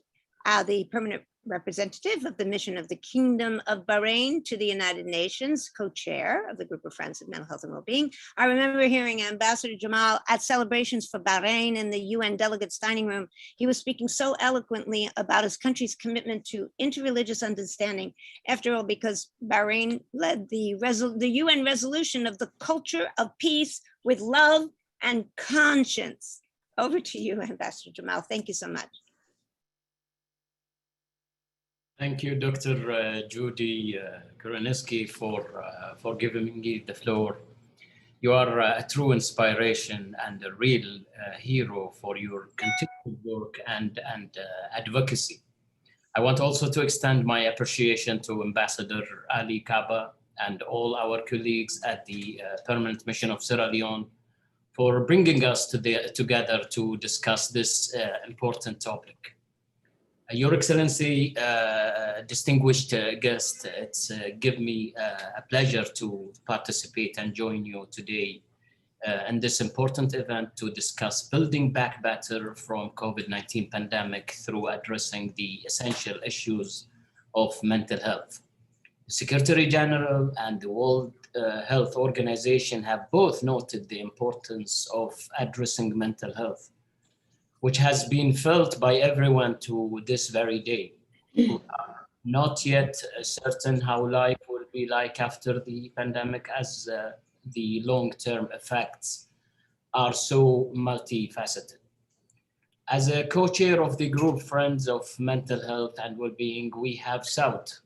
the permanent representative of the mission of the Kingdom of Bahrain to the United Nations, co-chair of the group of Friends of Mental Health and Wellbeing. I remember hearing Ambassador Jamal at celebrations for Bahrain in the UN Delegates Dining Room. He was speaking so eloquently about his country's commitment to interreligious understanding. After all, because Bahrain led the UN resolution of the culture of peace with love and conscience. Over to you, Ambassador Jamal. Thank you so much. Thank you, Dr. Judy Koroneski, for giving me the floor. You are a true inspiration and a real hero for your continued work and advocacy. I want also to extend my appreciation to Ambassador Ali Kaba and all our colleagues at the Permanent Mission of Sierra Leone for bringing us together to discuss this important topic. Your Excellency, distinguished guest, it's given me a pleasure to participate and join you today in this important event to discuss building back better from COVID-19 pandemic through addressing the essential issues of mental health. The Secretary General and the World Health Organization have both noted the importance of addressing mental health, which has been felt by everyone to this very day. We are not yet certain how life will be like after the pandemic, as the long-term effects are so multifaceted. As a co-chair of the group Friends of Mental Health and Wellbeing, we have sought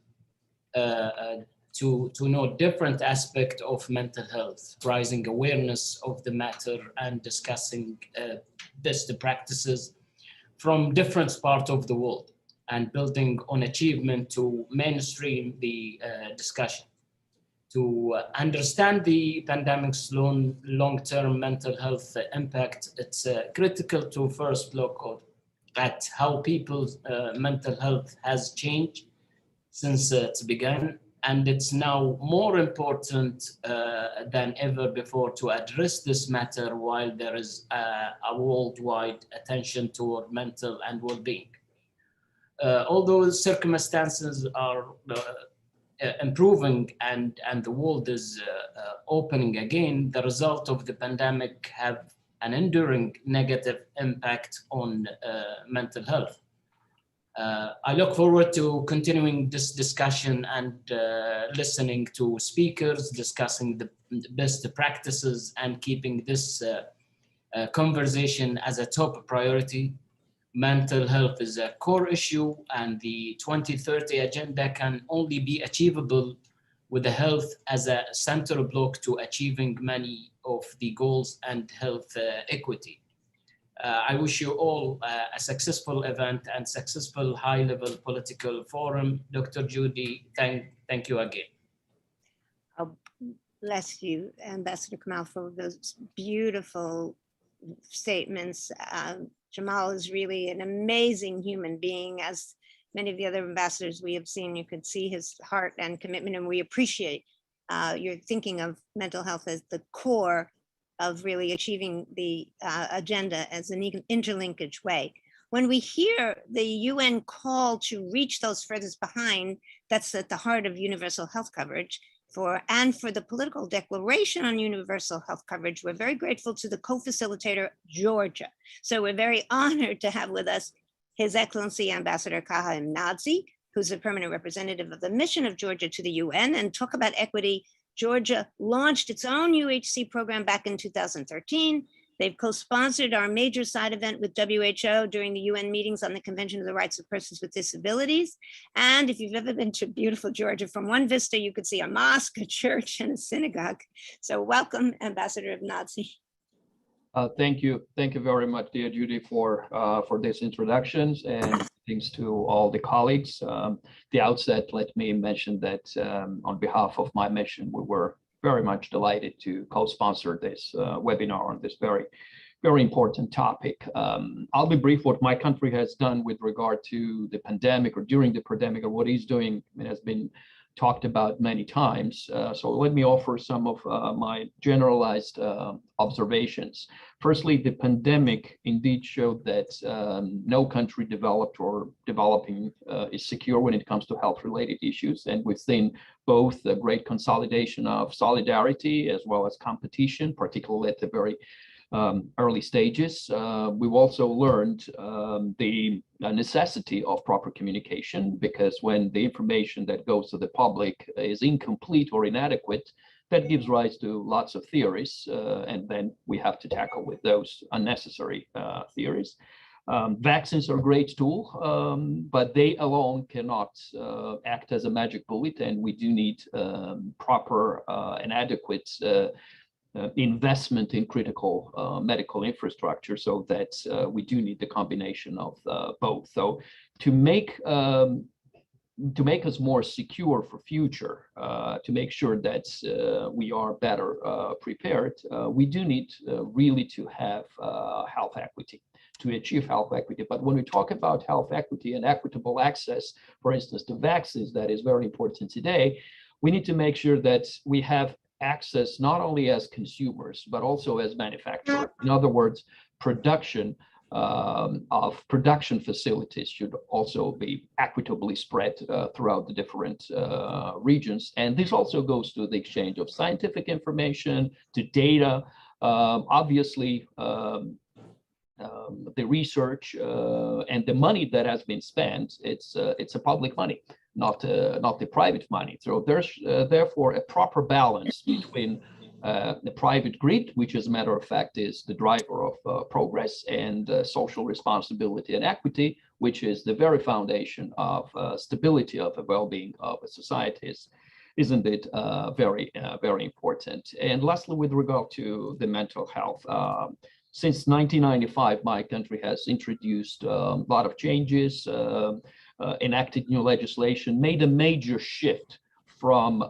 to know different aspects of mental health, raising awareness of the matter and discussing best practices from different parts of the world and building on achievement to mainstream the discussion. To understand the pandemic's long-term mental health impact, it's critical to first look at how people's mental health has changed since it's begun. And it's now more important than ever before to address this matter while there is a worldwide attention toward mental and well-being. Although circumstances are improving and the world is opening again, the result of the pandemic have an enduring negative impact on mental health. I look forward to continuing this discussion and listening to speakers, discussing the best practices and keeping this conversation as a top priority. mental health is a core issue, and the 2030 agenda can only be achievable with the health as a central block to achieving many of the goals and health equity. I wish you all a successful event and successful high-level political forum. Dr. Judy, thank you again. Oh, bless you, Ambassador Kamal, for those beautiful statements. Jamal is really an amazing human being. As many of the other ambassadors we have seen, you could see his heart and commitment, and we appreciate your thinking of mental health as the core of really achieving the agenda as an interlinkage way. When we hear the UN call to reach those furthest behind, that's at the heart of universal health coverage. And for the political declaration on universal health coverage, we're very grateful to the co-facilitator, Georgia. So we're very honored to have with us His Excellency Ambassador Kaha Emnadzi, who's the permanent representative of the mission of Georgia to the UN. And talk about equity, Georgia launched its own UHC program back in 2013. They've co-sponsored our major side event with WHO during the UN meetings on the Convention of the Rights of Persons with Disabilities. And if you've ever been to beautiful Georgia, from one vista, you could see a mosque, a church, and a synagogue. So welcome, Ambassador Emnadzi. Thank you very much, dear Judy, for these introductions, and thanks to all the colleagues. The outset, let me mention that on behalf of my mission, we were very much delighted to co-sponsor this webinar on this very, very important topic. I'll be brief. What my country has done with regard to the pandemic, or during the pandemic, or what he's doing, it has been talked about many times. So let me offer some of my generalized observations. Firstly, the pandemic indeed showed that no country developed or developing is secure when it comes to health-related issues. And we've seen both the great consolidation of solidarity as well as competition, particularly at the very early stages. We've also learned the necessity of proper communication, because when the information that goes to the public is incomplete or inadequate, that gives rise to lots of theories, and then we have to tackle with those unnecessary theories. Vaccines are a great tool, but they alone cannot act as a magic bullet, and we do need proper and adequate investment in critical medical infrastructure, so that we do need the combination of both. So to make us more secure for future, to make sure that we are better prepared, we do need really to have health equity, to achieve health equity. But when we talk about health equity and equitable access, for instance, to vaccines, that is very important today, we need to make sure that we have access not only as consumers, but also as manufacturers. In other words, production of production facilities should also be equitably spread throughout the different regions. And this also goes to the exchange of scientific information, to data. Obviously, the research and the money that has been spent, it's a public money, not the private money. So there's therefore a proper balance between the private grid, which as a matter of fact is the driver of progress, and social responsibility and equity, which is the very foundation of stability of the well-being of a society. Isn't it very important? And lastly, with regard to the mental health, since 1995, my country has introduced a lot of changes, enacted new legislation, made a major shift from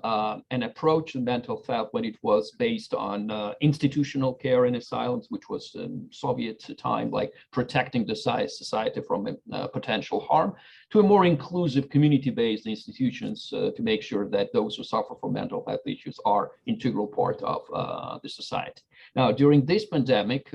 an approach to mental health when it was based on institutional care in asylums, which was in Soviet time, like protecting the society from potential harm, to a more inclusive community-based institutions to make sure that those who suffer from mental health issues are integral part of the society. Now, during this pandemic,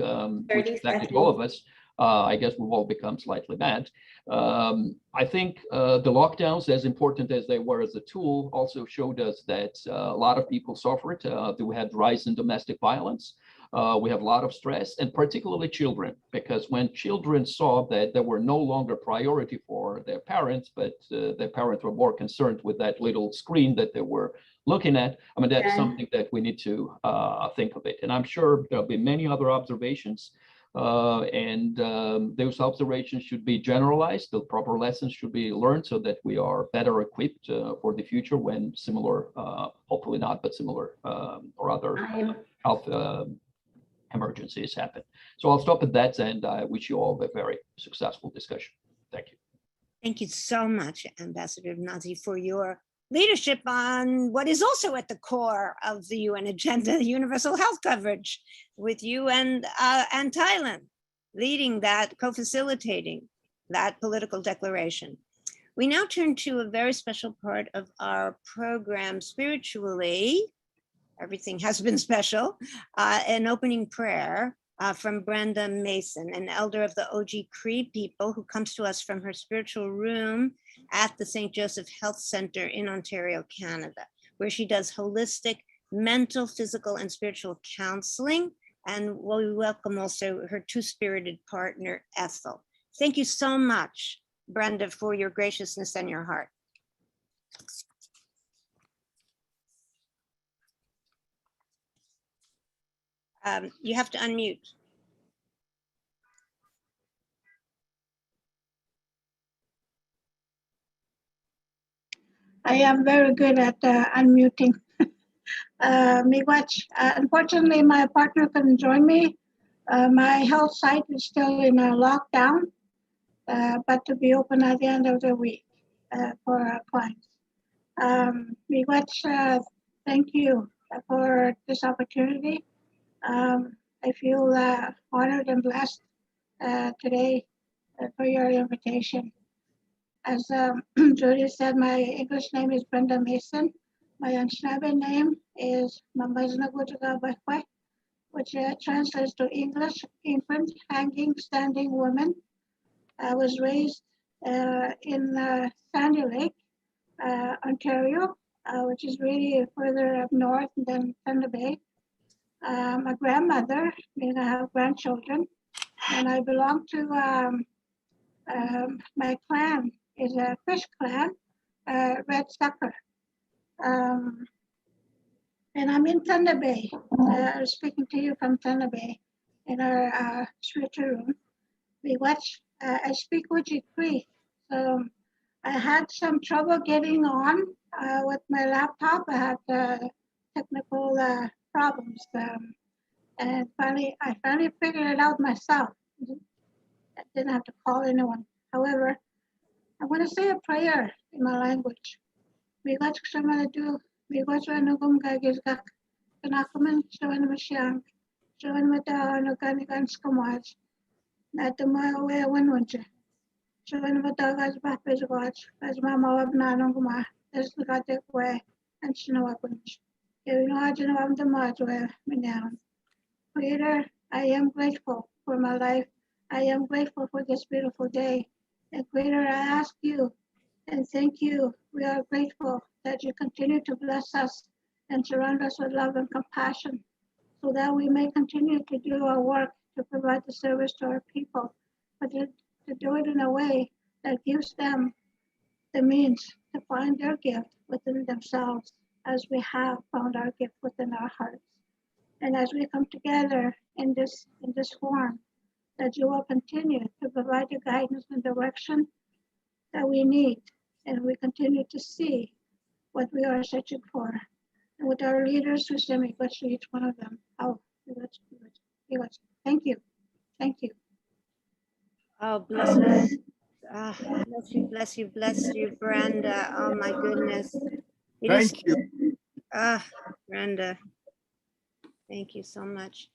which affected all of us, I guess we've all become slightly mad. I think the lockdowns, as important as they were as a tool, also showed us that a lot of people suffered. We had rise in domestic violence. We have a lot of stress, and particularly children, because when children saw that they were no longer priority for their parents, but their parents were more concerned with that little screen that they were looking at, I mean, that's something that we need to think of it. And I'm sure there'll be many other observations. Those observations should be generalized. The proper lessons should be learned so that we are better equipped for the future when similar, hopefully not, but similar or other health emergencies happen. So I'll stop at that, and I wish you all a very successful discussion. Thank you. Thank you so much, Ambassador Nazi, for your leadership on what is also at the core of the UN agenda, universal health coverage, with you and Thailand leading that, co-facilitating that political declaration. We now turn to a very special part of our program, spiritually. Everything has been special. An opening prayer from Brenda Mason, an elder of the OG Cree people who comes to us from her spiritual room at the St. Joseph Health Center in Ontario, Canada, where she does holistic mental, physical, and spiritual counseling. And we welcome also her two-spirited partner, Ethel. Thank you so much, Brenda, for your graciousness and your heart. You have to unmute. I am very good at unmuting. Miigwech, unfortunately, my partner couldn't join me. My health site is still in a lockdown, but to be open at the end of the week for our clients. Miigwech, thank you for this opportunity. I feel honored and blessed today for your invitation. As Judy said, my English name is Brenda Mason. My Anishinaabe name is Mamazna Gujagabakwe, which translates to English, infant, hanging, standing woman. I was raised in Sandy Lake, Ontario, which is really further up north than Thunder Bay. My grandmother, I have grandchildren, and I belong to my clan is a fish clan, Red Sucker. And I'm in Thunder Bay. I'm speaking to you from Thunder Bay in our spiritual room. I speak Oji Cree, so I had some trouble getting on with my laptop. I had technical problems, and I finally figured it out myself. I didn't have to call anyone. However, I'm going to say a prayer in my language. Miigwech Kshamaladu, Miigwech Ranugum Gagizgak, Kanakaman Shawan Mashiang, Shawan Mata Nuganigan Skamaj, Natama Wanwunja, Shawan Matagas Bapis Watch, as Mama of Nanunguma, as the Gatek way, and Shinawakunch. You know, I don't know the Majway, Minayan. Creator, I am grateful for my life. I am grateful for this beautiful day. And Creator, I ask you and thank you. We are grateful that you continue to bless us and surround us with love and compassion so that we may continue to do our work to provide the service to our people, but to do it in a way that gives them the means to find their gift within themselves as we have found our gift within our hearts. And as we come together in this form, that you will continue to provide the guidance and direction that we need, and we continue to see what we are searching for. And with our leaders, we say, Miigwech to each one of them. Oh, Miigwech. Thank you. Thank you. Oh, bless you. Bless you, bless you, bless you, Brenda. Oh my goodness. Thank you. Brenda. Thank you so much.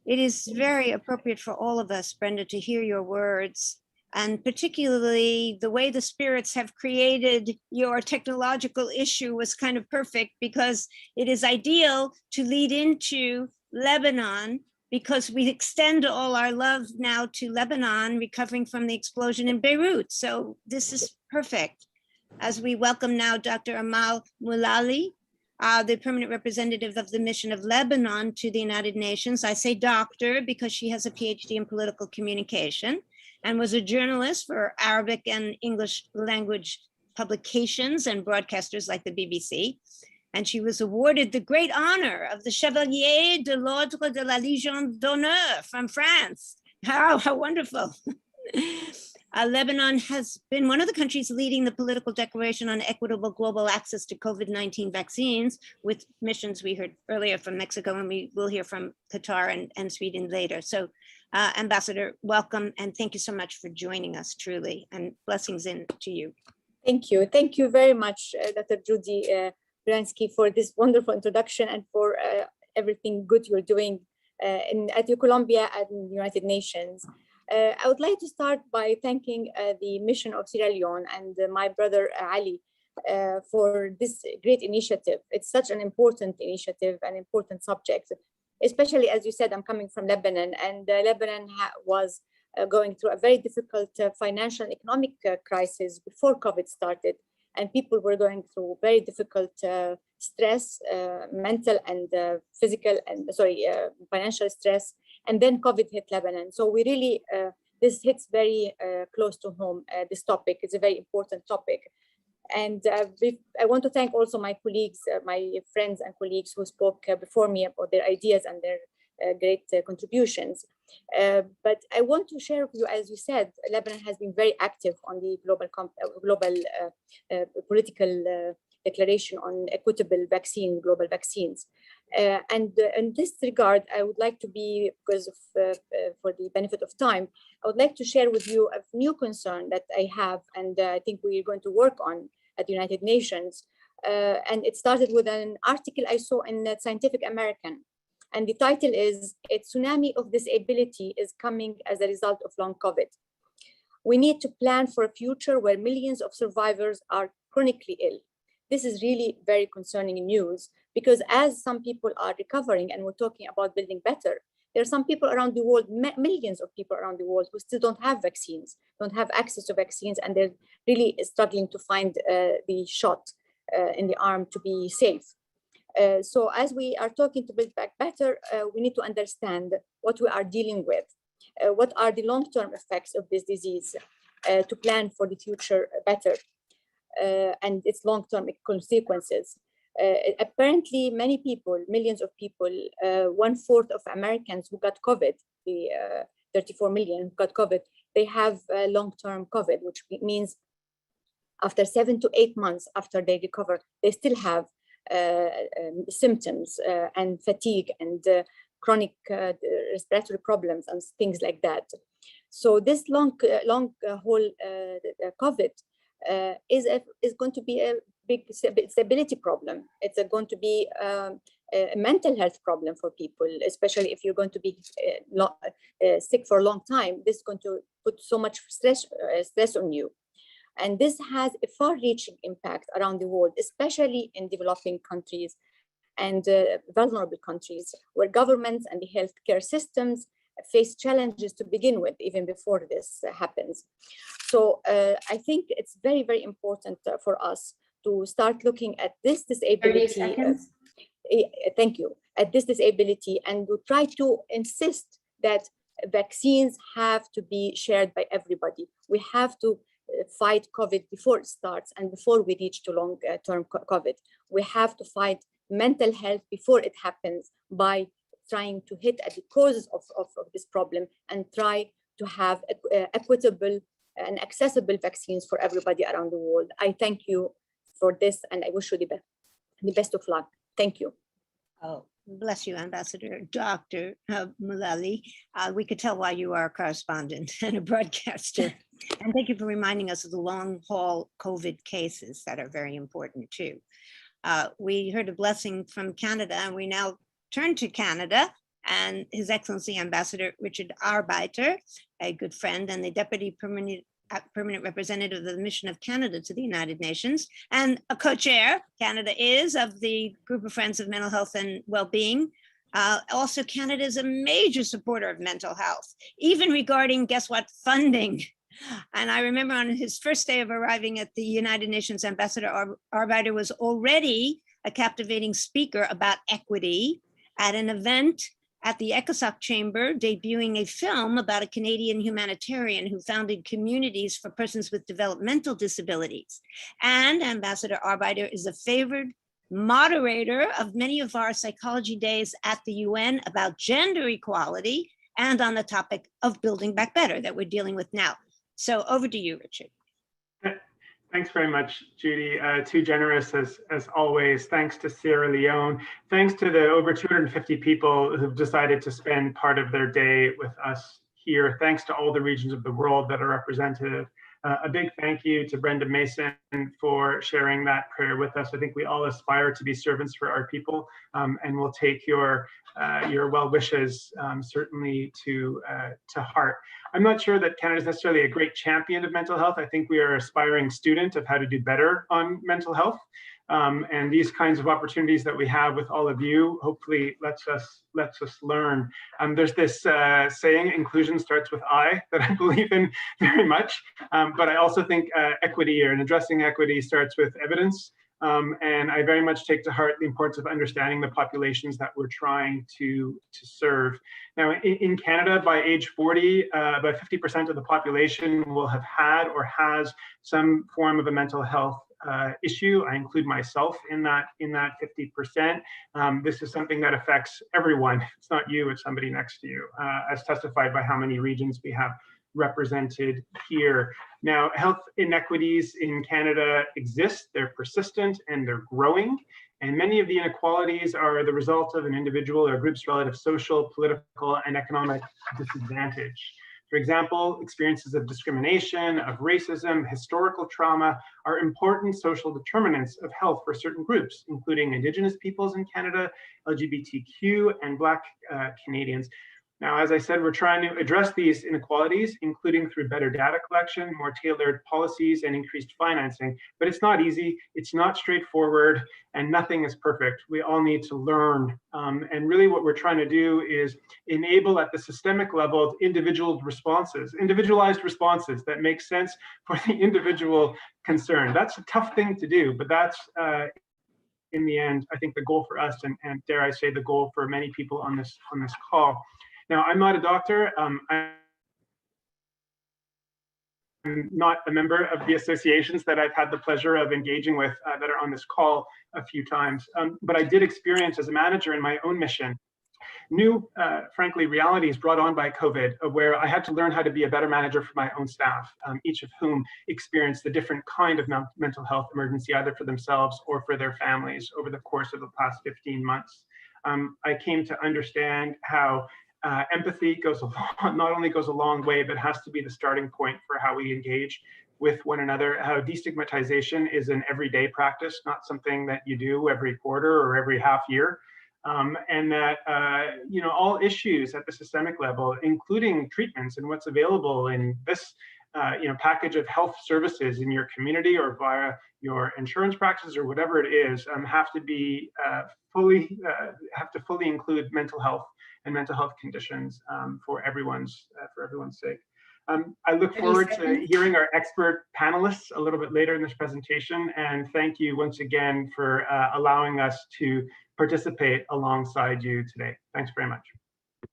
It is very appropriate for all of us, Brenda, to hear your words, and particularly the way the spirits have created your technological issue was kind of perfect, because it is ideal to lead into Lebanon, because we extend all our love now to Lebanon, recovering from the explosion in Beirut. So this is perfect. As we welcome now Dr. Amal Moulali, the permanent representative of the Mission of Lebanon to the United Nations. I say doctor because she has a PhD in political communication and was a journalist for Arabic and English language publications and broadcasters like the BBC. and she was awarded the great honor of the Chevalier de l'Ordre de la Légion d'honneur from France. How wonderful. Lebanon has been one of the countries leading the political declaration on equitable global access to COVID-19 vaccines, with missions we heard earlier from Mexico, and we will hear from Qatar and Sweden later. So Ambassador, welcome, and thank you so much for joining us, truly, and blessings in to you. Thank you. Thank you very much, Dr. Judy Gransky, for this wonderful introduction and for everything good you're doing at Colombia and the United Nations. I would like to start by thanking the mission of Sierra Leone and my brother Ali for this great initiative. It's such an important initiative, an important subject, especially as you said, I'm coming from Lebanon, and Lebanon was going through a very difficult financial and economic crisis before COVID started, and people were going through very difficult stress, mental and physical and financial stress. And then COVID hit Lebanon. So we really, this hits very close to home, this topic. It's a very important topic. And I want to thank also my colleagues, my friends and colleagues who spoke before me about their ideas and their great contributions. But I want to share with you, as you said, Lebanon has been very active on the global political declaration on equitable vaccine, global vaccines. And in this regard, I would like to be, because of, for the benefit of time, I would like to share with you a new concern that I have, and I think we're going to work on at the United Nations. And it started with an article I saw in Scientific American. And the title is, "A tsunami of disability is coming as a result of long COVID. We need to plan for a future where millions of survivors are chronically ill." This is really very concerning news, because as some people are recovering and we're talking about building better, there are some people around the world, millions of people around the world, who still don't have vaccines, don't have access to vaccines, and they're really struggling to find the shot in the arm to be safe. So as we are talking to build back better, we need to understand what we are dealing with. What are the long-term effects of this disease to plan for the future better and its long-term consequences. Apparently, many people, millions of people, 1/4 of Americans who got COVID, the 34 million who got COVID, they have long-term COVID, which means after 7 to 8 months after they recover, they still have symptoms and fatigue and chronic respiratory problems and things like that. So this long haul COVID is going to be a big stability problem. It's going to be a mental health problem for people, especially if you're going to be sick for a long time. This is going to put so much stress on you. And this has a far-reaching impact around the world, especially in developing countries and vulnerable countries, where governments and the healthcare systems face challenges to begin with, even before this happens. So I think it's very, very important for us to start looking at this disability. 30 seconds. Thank you. At this disability, and to try to insist that vaccines have to be shared by everybody. We have to fight COVID before it starts and before we reach to long-term COVID. We have to fight mental health before it happens by trying to hit at the causes of this problem and try to have equitable and accessible vaccines for everybody around the world. I thank you for this, and I wish you the best of luck. Thank you. Oh, bless you, Ambassador Dr. Moulali. We could tell why you are a correspondent and a broadcaster. And thank you for reminding us of the long haul COVID cases that are very important too. We heard a blessing from Canada, and we now turn to Canada and His Excellency Ambassador Richard Arbeiter, a good friend and the Deputy Permanent Representative of the Mission of Canada to the United Nations, and a co-chair, Canada is, of the Group of Friends of Mental Health and Wellbeing. Also, Canada is a major supporter of mental health, even regarding, guess what, funding. And I remember on his first day of arriving at the United Nations, Ambassador Arbeiter was already a captivating speaker about equity at an event at the ECOSOC chamber, debuting a film about a Canadian humanitarian who founded communities for persons with developmental disabilities. And Ambassador Arbeiter is a favored moderator of many of our psychology days at the UN about gender equality, and on the topic of building back better that we're dealing with now. So over to you, Richard. Thanks very much, Judy. Too generous as always. Thanks to Sierra Leone. Thanks to the over 250 people who've decided to spend part of their day with us here. Thanks to all the regions of the world that are represented. A big thank you to Brenda Mason for sharing that prayer with us. I think we all aspire to be servants for our people, and we'll take your well wishes certainly to heart. I'm not sure that Canada is necessarily a great champion of mental health. I think we are an aspiring student of how to do better on mental health. And these kinds of opportunities that we have with all of you, hopefully lets us learn. There's this saying, inclusion starts with I, that I believe in very much. But I also think equity and addressing equity starts with evidence. And I very much take to heart the importance of understanding the populations that we're trying to serve. Now, in Canada, by age 40, about 50% of the population will have had or has some form of a mental health issue. I include myself in that 50%. This is something that affects everyone. It's not you, it's somebody next to you, as testified by how many regions we have represented here. Now, health inequities in Canada exist, they're persistent and they're growing. And many of the inequalities are the result of an individual or group's relative social, political, and economic disadvantage. For example, experiences of discrimination, of racism, historical trauma are important social determinants of health for certain groups, including Indigenous peoples in Canada, LGBTQ, and Black Canadians. Now, as I said, we're trying to address these inequalities, including through better data collection, more tailored policies, and increased financing. But it's not easy, it's not straightforward, and nothing is perfect. We all need to learn. And really what we're trying to do is enable at the systemic level individualized responses that make sense for the individual concerned. That's a tough thing to do, but that's in the end, I think the goal for us, and dare I say the goal for many people on this call. Now, I'm not a doctor. I'm not a member of the associations that I've had the pleasure of engaging with that are on this call a few times. But I did experience as a manager in my own mission, new, frankly, realities brought on by COVID, where I had to learn how to be a better manager for my own staff, each of whom experienced a different kind of mental health emergency, either for themselves or for their families over the course of the past 15 months. I came to understand how empathy not only goes a long way, but has to be the starting point for how we engage with one another, how destigmatization is an everyday practice, not something that you do every quarter or every half year. And that all issues at the systemic level, including treatments and what's available in this package of health services in your community or via your insurance practices or whatever it is, have to fully include mental health and mental health conditions for everyone's sake. I look forward to hearing our expert panelists a little bit later in this presentation, and thank you once again for allowing us to participate alongside you today. Thanks very much.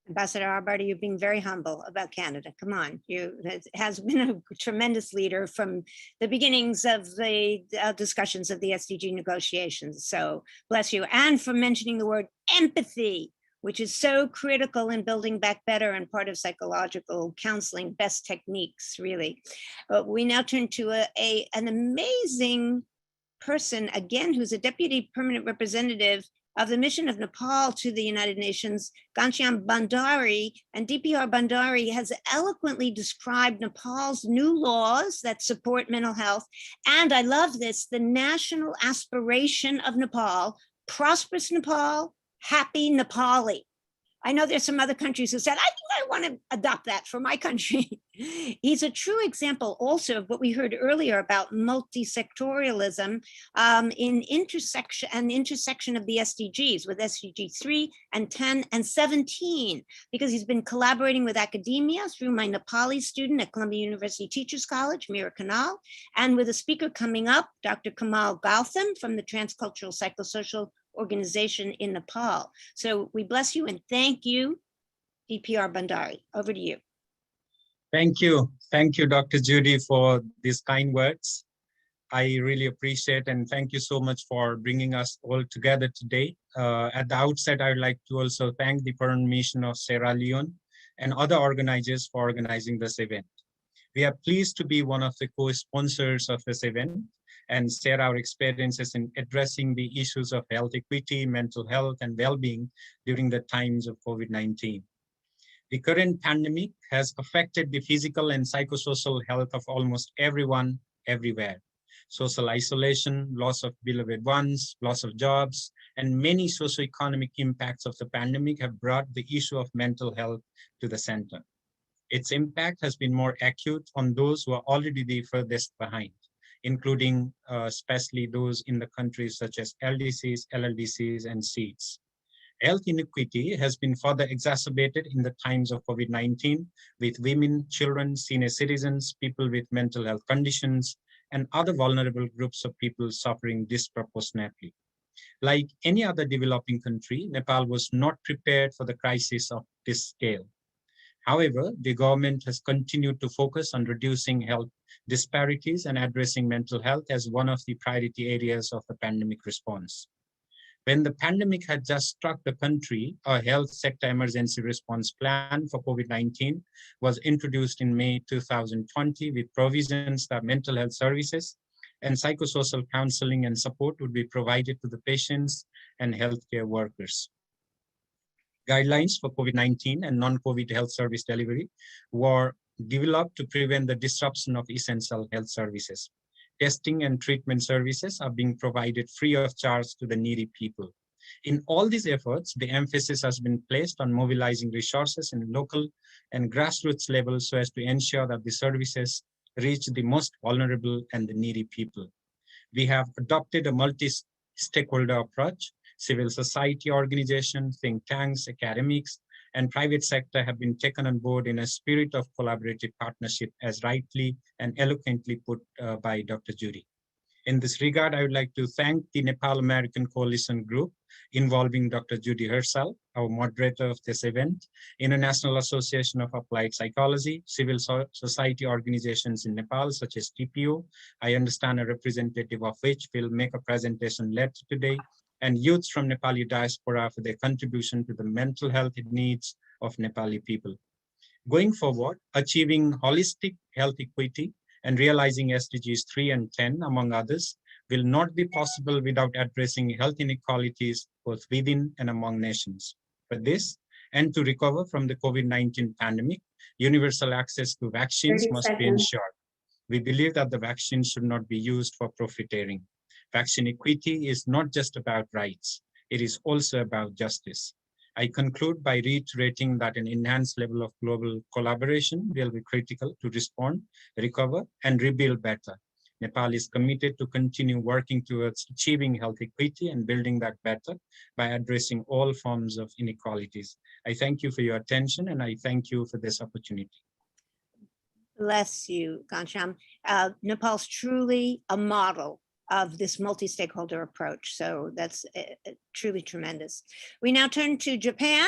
Ambassador Arbeiter, you've been very humble about Canada. Come on, you has been a tremendous leader from the beginnings of the discussions of the SDG negotiations. So bless you, and for mentioning the word empathy, which is so critical in building back better and part of psychological counseling, best techniques, really. But we now turn to an amazing person, again, who's a deputy permanent representative of the mission of Nepal to the United Nations, Ghanshyam Bhandari. And DPR Bhandari has eloquently described Nepal's new laws that support mental health. And I love this, the national aspiration of Nepal, prosperous Nepal, happy Nepali. I know there's some other countries who said, I think I want to adopt that for my country. He's a true example also of what we heard earlier about multi-sectorialism in intersection of the SDGs with SDG 3 and 10 and 17, because he's been collaborating with academia through my Nepali student at Columbia University Teachers College, Meera Kanal, and with a speaker coming up, Dr. Kamal Gautam from the Transcultural Psychosocial Organization in Nepal. So we bless you and thank you, DPR Bhandari. Over to you. Thank you. Thank you, Dr. Judy, for these kind words. I really appreciate and thank you so much for bringing us all together today. At the outset, I would like to also thank the Permanent Mission of Sierra Leone and other organizers for organizing this event. We are pleased to be one of the co-sponsors of this event and share our experiences in addressing the issues of health equity, mental health, and well-being during the times of COVID-19. The current pandemic has affected the physical and psychosocial health of almost everyone, everywhere. Social isolation, loss of beloved ones, loss of jobs, and many socioeconomic impacts of the pandemic have brought the issue of mental health to the center. Its impact has been more acute on those who are already the furthest behind, including especially those in the countries such as LDCs, LLDCs, and SEEDs. Health inequity has been further exacerbated in the times of COVID-19 with women, children, senior citizens, people with mental health conditions, and other vulnerable groups of people suffering disproportionately. Like any other developing country, Nepal was not prepared for the crisis of this scale. However, the government has continued to focus on reducing health disparities and addressing mental health as one of the priority areas of the pandemic response. When the pandemic had just struck the country, a health sector emergency response plan for COVID-19 was introduced in May 2020 with provisions that mental health services and psychosocial counseling and support would be provided to the patients and healthcare workers. Guidelines for COVID-19 and non-COVID health service delivery were developed to prevent the disruption of essential health services. Testing and treatment services are being provided free of charge to the needy people. In all these efforts, the emphasis has been placed on mobilizing resources in local and grassroots levels so as to ensure that the services reach the most vulnerable and the needy people. We have adopted a multi-stakeholder approach. Civil society organizations, think tanks, academics, and private sector have been taken on board in a spirit of collaborative partnership, as rightly and eloquently put by Dr. Judy. In this regard, I would like to thank the Nepal American Coalition Group involving Dr. Judy herself, our moderator of this event, International Association of Applied Psychology, civil society organizations in Nepal, such as TPO, I understand a representative of which will make a presentation later today, and youths from Nepali diaspora for their contribution to the mental health needs of Nepali people. Going forward, achieving holistic health equity and realizing SDGs 3 and 10, among others, will not be possible without addressing health inequalities both within and among nations. For this, and to recover from the COVID-19 pandemic, universal access to vaccines must be ensured. We believe that the vaccine should not be used for profiteering. Vaccine equity is not just about rights, it is also about justice. I conclude by reiterating that an enhanced level of global collaboration will be critical to respond, recover, and rebuild better. Nepal is committed to continue working towards achieving health equity and building that better by addressing all forms of inequalities. I thank you for your attention and I thank you for this opportunity. Bless you, Ghanshyam. Nepal's truly a model of this multi-stakeholder approach. So that's truly tremendous. We now turn to Japan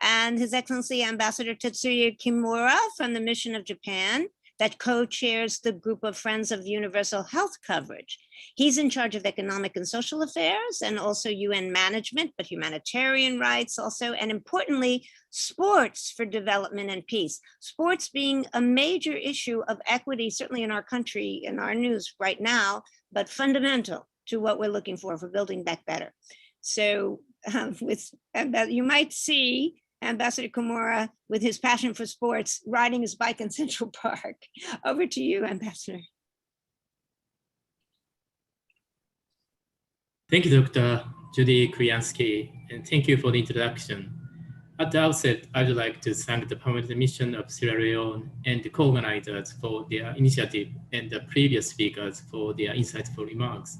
and His Excellency Ambassador Tetsuya Kimura from the Mission of Japan that co-chairs the group of Friends of Universal Health Coverage. He's in charge of economic and social affairs and also UN management, but humanitarian rights also, and importantly, sports for development and peace. Sports being a major issue of equity, certainly in our country, in our news right now, but fundamental to what we're looking for building back better. So you might see Ambassador Kimura, with his passion for sports, riding his bike in Central Park. Over to you, Ambassador. Thank you, Dr. Judy Kriansky, and thank you for the introduction. At the outset, I'd like to thank the Permanent Mission of Sierra Leone and the co-organizers for their initiative and the previous speakers for their insightful remarks.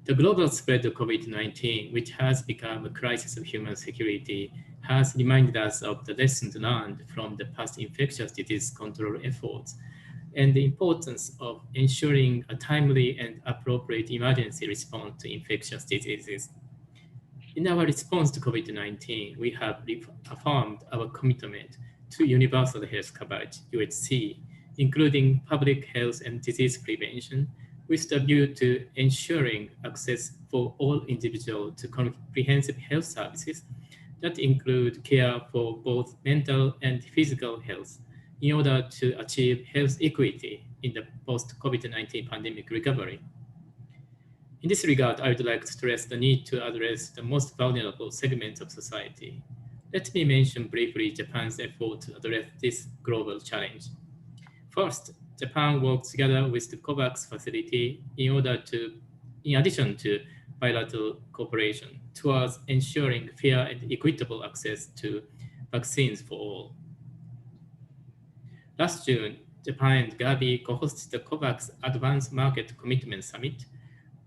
The global spread of COVID-19, which has become a crisis of human security, has reminded us of the lessons learned from the past infectious disease control efforts and the importance of ensuring a timely and appropriate emergency response to infectious diseases. In our response to COVID-19, we have reaffirmed our commitment to universal health coverage, UHC, including public health and disease prevention, with the view to ensuring access for all individuals to comprehensive health services that include care for both mental and physical health in order to achieve health equity in the post-COVID-19 pandemic recovery. In this regard, I would like to stress the need to address the most vulnerable segments of society. Let me mention briefly Japan's effort to address this global challenge. First, Japan worked together with the COVAX facility in addition to bilateral cooperation towards ensuring fair and equitable access to vaccines for all. Last June, Japan and Gavi co-hosted the COVAX Advanced Market Commitment Summit,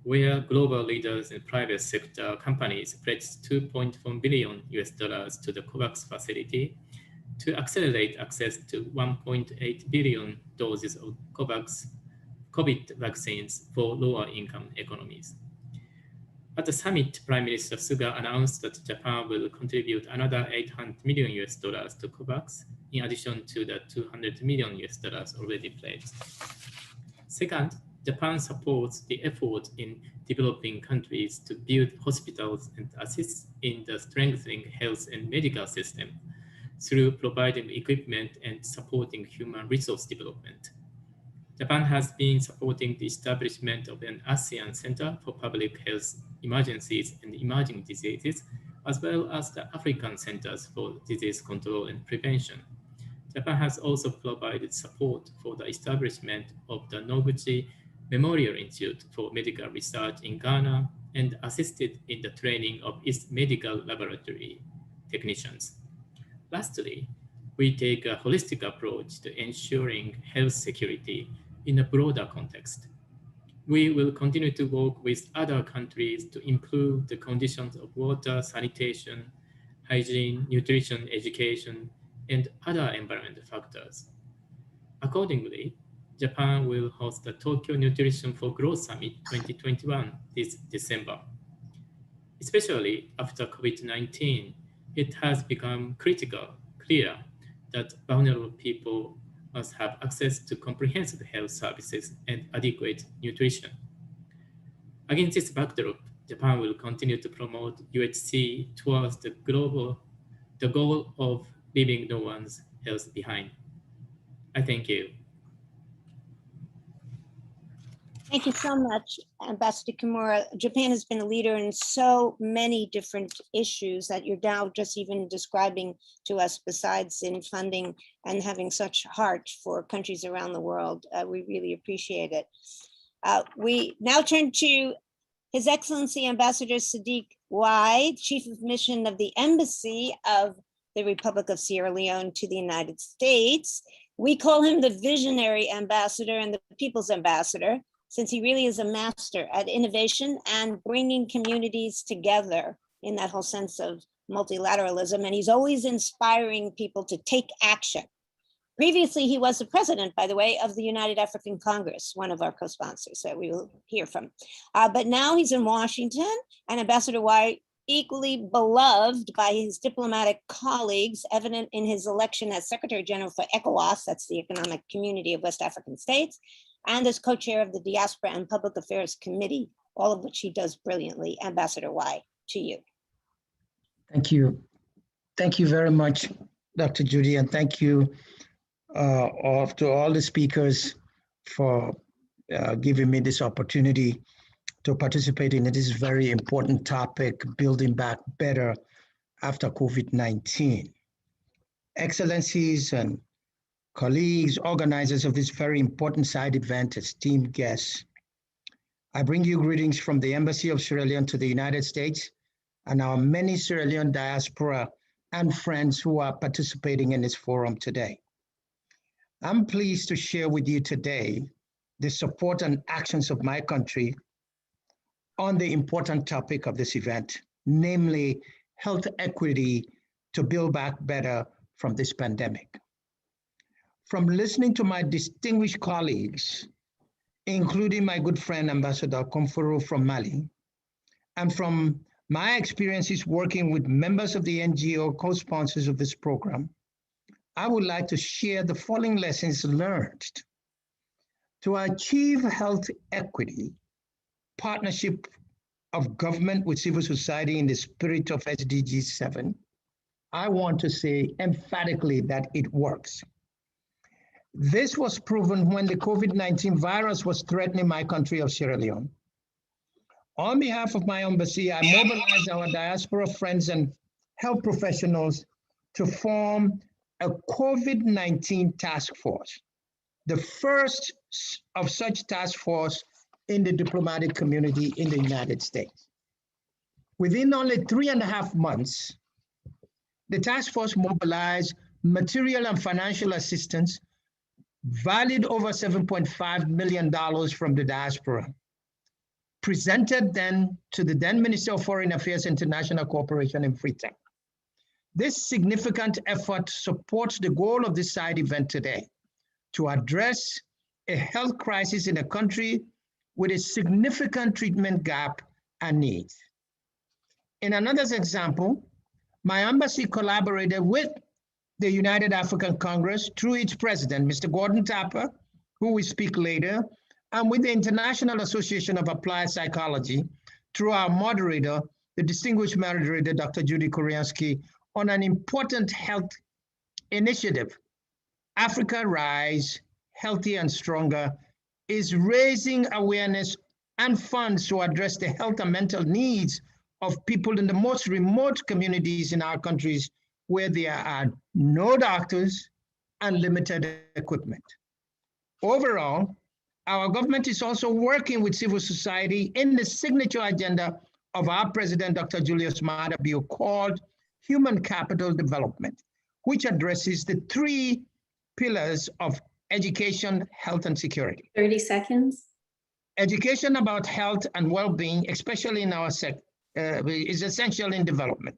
where global leaders and private sector companies pledged $2.1 billion to the COVAX facility to accelerate access to 1.8 billion doses of COVAX COVID vaccines for lower income economies. At the summit, Prime Minister Suga announced that Japan will contribute another $800 million to COVAX, in addition to the $200 million already pledged. Second, Japan supports the effort in developing countries to build hospitals and assist in the strengthening health and medical system through providing equipment and supporting human resource development. Japan has been supporting the establishment of an ASEAN Center for Public Health Emergencies and Emerging Diseases, as well as the African Centers for Disease Control and Prevention. Japan has also provided support for the establishment of the Noguchi Memorial Institute for Medical Research in Ghana and assisted in the training of its medical laboratory technicians. Lastly, we take a holistic approach to ensuring health security in a broader context. We will continue to work with other countries to improve the conditions of water, sanitation, hygiene, nutrition, education, and other environmental factors. Accordingly, Japan will host the Tokyo Nutrition for Growth Summit 2021 this December. Especially after COVID-19, it has become clear that vulnerable people must have access to comprehensive health services and adequate nutrition. Against this backdrop, Japan will continue to promote UHC towards the goal of leaving no one's health behind. I thank you. Thank you so much, Ambassador Kimura. Japan has been a leader in so many different issues that you're now just even describing to us, besides in funding and having such heart for countries around the world. We really appreciate it. We now turn to His Excellency Ambassador Sadiq Wai, Chief of Mission of the Embassy of the Republic of Sierra Leone to the United States. We call him the visionary ambassador and the people's ambassador, since he really is a master at innovation and bringing communities together in that whole sense of multilateralism. And he's always inspiring people to take action. Previously, he was the president, by the way, of the United African Congress, one of our co-sponsors that we will hear from. But now he's in Washington, and Ambassador Wai, equally beloved by his diplomatic colleagues, evident in his election as Secretary General for ECOWAS, that's the Economic Community of West African States, and as co-chair of the Diaspora and Public Affairs Committee, all of which he does brilliantly. Ambassador Wai, to you. Thank you. Thank you very much, Dr. Judy, and thank you to all the speakers for giving me this opportunity to participate in this very important topic, building back better after COVID-19. Excellencies and colleagues, organizers of this very important side event, esteemed guests, I bring you greetings from the Embassy of Sierra Leone to the United States and our many Sierra Leone diaspora and friends who are participating in this forum today. I'm pleased to share with you today the support and actions of my country on the important topic of this event, namely health equity to build back better from this pandemic. From listening to my distinguished colleagues, including my good friend, Ambassador Komforo from Mali, and from my experiences working with members of the NGO co-sponsors of this program, I would like to share the following lessons learned To achieve health equity, partnership of government with civil society in the spirit of SDG 7, I want to say emphatically that it works. This was proven when the COVID-19 virus was threatening my country of Sierra Leone. On behalf of my embassy, I mobilized our diaspora friends and health professionals to form a COVID-19 task force, the first of such task force in the diplomatic community in the United States. Within only 3.5 months, the task force mobilized material and financial assistance valued over $7.5 million from the diaspora, presented then to the then Minister of Foreign Affairs International Cooperation in Freetown. This significant effort supports the goal of this side event today, to address a health crisis in a country with a significant treatment gap and needs. In another example, my embassy collaborated with the United African Congress through its president, Mr. Gordon Tapper, who will speak later, and with the International Association of Applied Psychology through our moderator, the distinguished moderator, Dr. Judy Kuriansky, on an important health initiative. Africa Rise, Healthy and Stronger, is raising awareness and funds to address the health and mental needs of people in the most remote communities in our countries where there are no doctors and limited equipment. Overall, our government is also working with civil society in the signature agenda of our president, Dr. Julius Maada Bio, called Human Capital Development, which addresses the 3 pillars of education, health, and security. 30 seconds. Education about health and well-being, especially in our sector, is essential in development.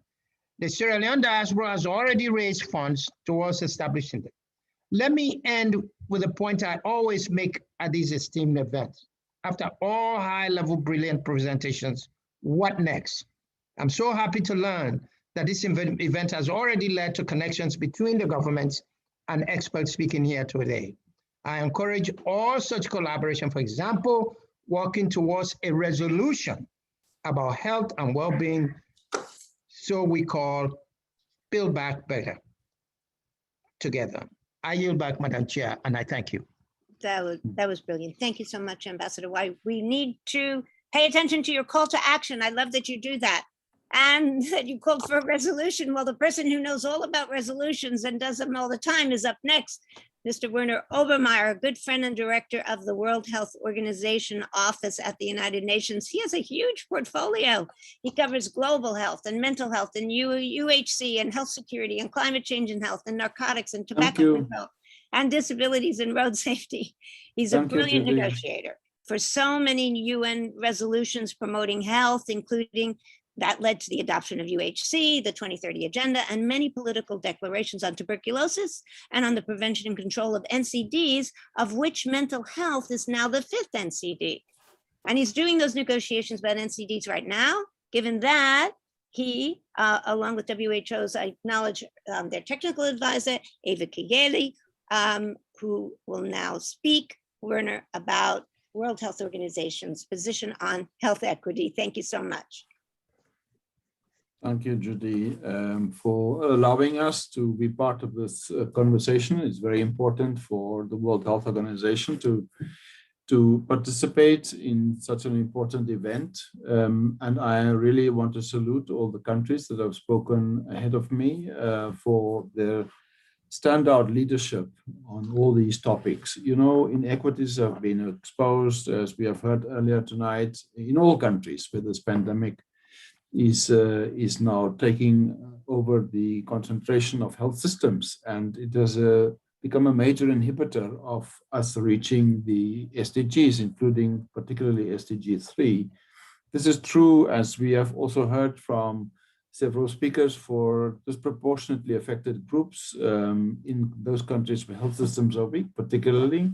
The Sierra Leone diaspora has already raised funds towards establishing it. Let me end with a point I always make at these esteemed events. After all high-level brilliant presentations, what next? I'm so happy to learn that this event has already led to connections between the governments and experts speaking here today. I encourage all such collaboration, for example, working towards a resolution about health and well-being, so we call Build Back Better together. I yield back, Madam Chair, and I thank you. That was brilliant. Thank you so much, Ambassador White. We need to pay attention to your call to action. I love that you do that. And that you called for a resolution. Well, the person who knows all about resolutions and does them all the time is up next. Mr. Werner Obermeyer, a good friend and director of the World Health Organization office at the United Nations. He has a huge portfolio. He covers global health and mental health and UHC and health security and climate change and health and narcotics and tobacco control and disabilities and road safety. He's a brilliant negotiator for so many UN resolutions promoting health, including that led to the adoption of UHC, the 2030 Agenda, and many political declarations on tuberculosis and on the prevention and control of NCDs, of which mental health is now the 5th NCD. And he's doing those negotiations about NCDs right now, given that he, along with WHO's, I acknowledge their technical advisor, Eva Kigeli, who will now speak, Werner, about World Health Organization's position on health equity. Thank you so much. Thank you, Judy, for allowing us to be part of this conversation. It's very important for the World Health Organization to participate in such an important event. And I really want to salute all the countries that have spoken ahead of me for their standout leadership on all these topics. You know, inequities have been exposed, as we have heard earlier tonight, in all countries where this pandemic is now taking over the concentration of health systems, and it has become a major inhibitor of us reaching the SDGs, including particularly SDG 3. This is true, as we have also heard from several speakers, for disproportionately affected groups in those countries where health systems are weak, particularly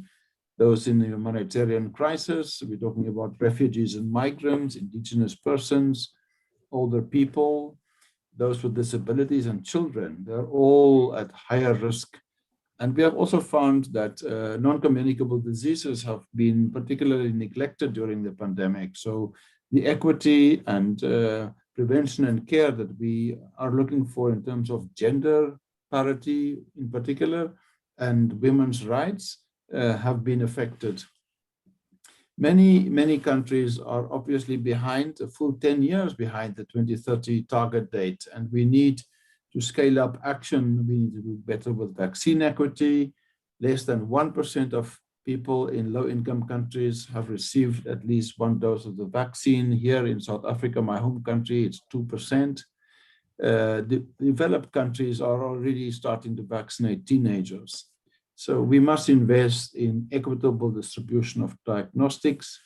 those in the humanitarian crisis. We're talking about refugees and migrants, indigenous persons, older people, those with disabilities, and children. They're all at higher risk And we have also found that non-communicable diseases have been particularly neglected during the pandemic. So the equity and prevention and care that we are looking for in terms of gender parity in particular and women's rights have been affected. Many countries are obviously behind, a full 10 years behind the 2030 target date, and we need to scale up action. We need to do better with vaccine equity. Less than 1% of people in low-income countries have received at least one dose of the vaccine. Here in South Africa, my home country, it's 2%. The developed countries are already starting to vaccinate teenagers. So we must invest in equitable distribution of diagnostics,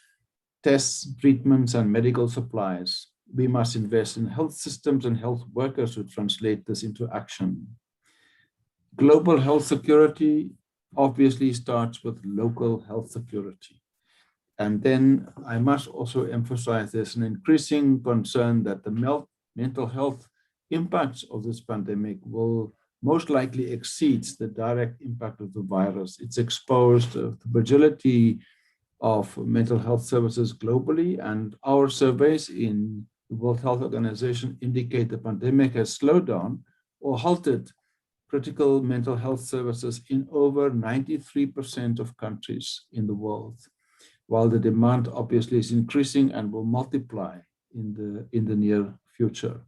tests, treatments, and medical supplies. We must invest in health systems and health workers to translate this into action. Global health security obviously starts with local health security. And then I must also emphasize there's an increasing concern that the mental health impacts of this pandemic will most likely exceeds the direct impact of the virus. It's exposed the fragility of mental health services globally, and our surveys in the World Health Organization indicate the pandemic has slowed down or halted critical mental health services in over 93% of countries in the world, while the demand obviously is increasing and will multiply in the near future.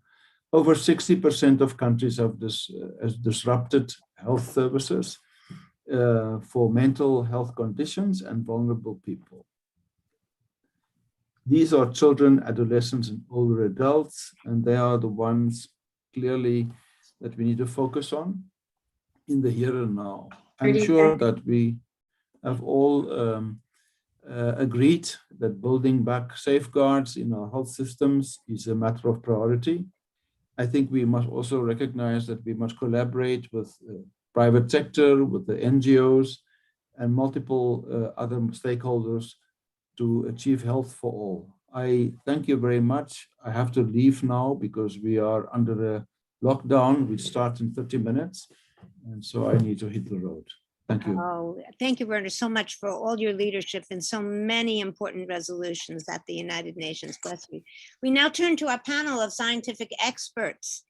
Over 60% of countries have disrupted health services for mental health conditions and vulnerable people. These are children, adolescents, and older adults, and they are the ones clearly that we need to focus on in the here and now. I'm sure that we have all agreed that building back safeguards in our health systems is a matter of priority. I think we must also recognize that we must collaborate with the private sector, with the NGOs, and multiple other stakeholders to achieve health for all. I thank you very much. I have to leave now because we are under a lockdown. We start in 30 minutes, and so I need to hit the road. Thank you. Oh, thank you, Werner, so much for all your leadership in so many important resolutions at the United Nations. Bless you. We now turn to our panel of scientific experts.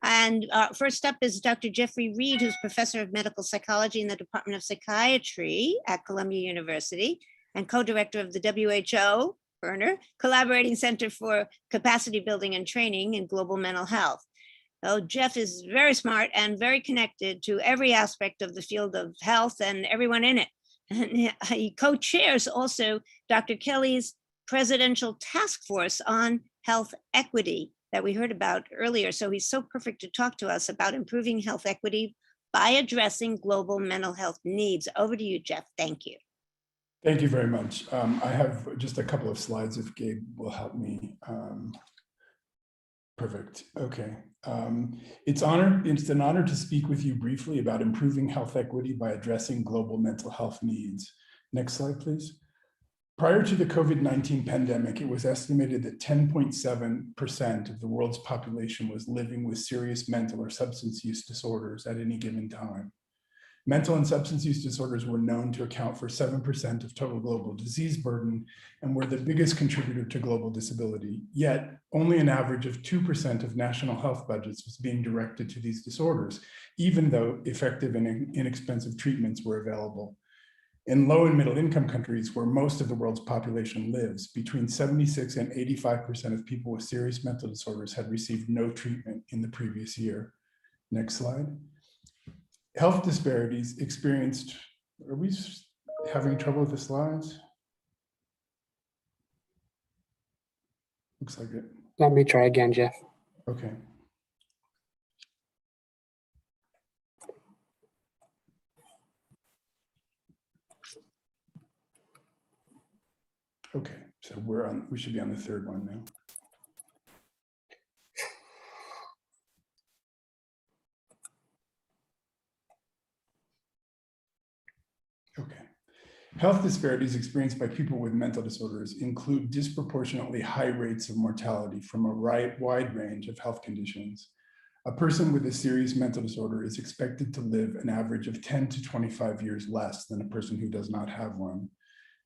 And first up is Dr. Jeffrey Reed, who's professor of medical psychology in the Department of Psychiatry at Columbia University and co-director of the WHO, Werner, Collaborating Center for Capacity Building and Training in Global Mental Health. Oh, Jeff is very smart and very connected to every aspect of the field of health and everyone in it. And he co-chairs also Dr. Kelly's Presidential Task Force on Health Equity that we heard about earlier. So he's so perfect to talk to us about improving health equity by addressing global mental health needs. Over to you, Jeff. Thank you. Thank you very much. I have just a couple of slides if Gabe will help me. Perfect. Okay. It's an honor to speak with you briefly about improving health equity by addressing global mental health needs. Next slide, please. Prior to the COVID-19 pandemic, it was estimated that 10.7% of the world's population was living with serious mental or substance use disorders at any given time. Mental and substance use disorders were known to account for 7% of total global disease burden and were the biggest contributor to global disability. Yet, only an average of 2% of national health budgets was being directed to these disorders, even though effective and inexpensive treatments were available. In low and middle income countries where most of the world's population lives, between 76 and 85% of people with serious mental disorders had received no treatment in the previous year. Next slide. Health disparities experienced, are we having trouble with the slides? Looks like it. Let me try again, Jeff. Okay. Okay, so we should be on the third one now. Okay. Health disparities experienced by people with mental disorders include disproportionately high rates of mortality from a wide range of health conditions. A person with a serious mental disorder is expected to live an average of 10 to 25 years less than a person who does not have one.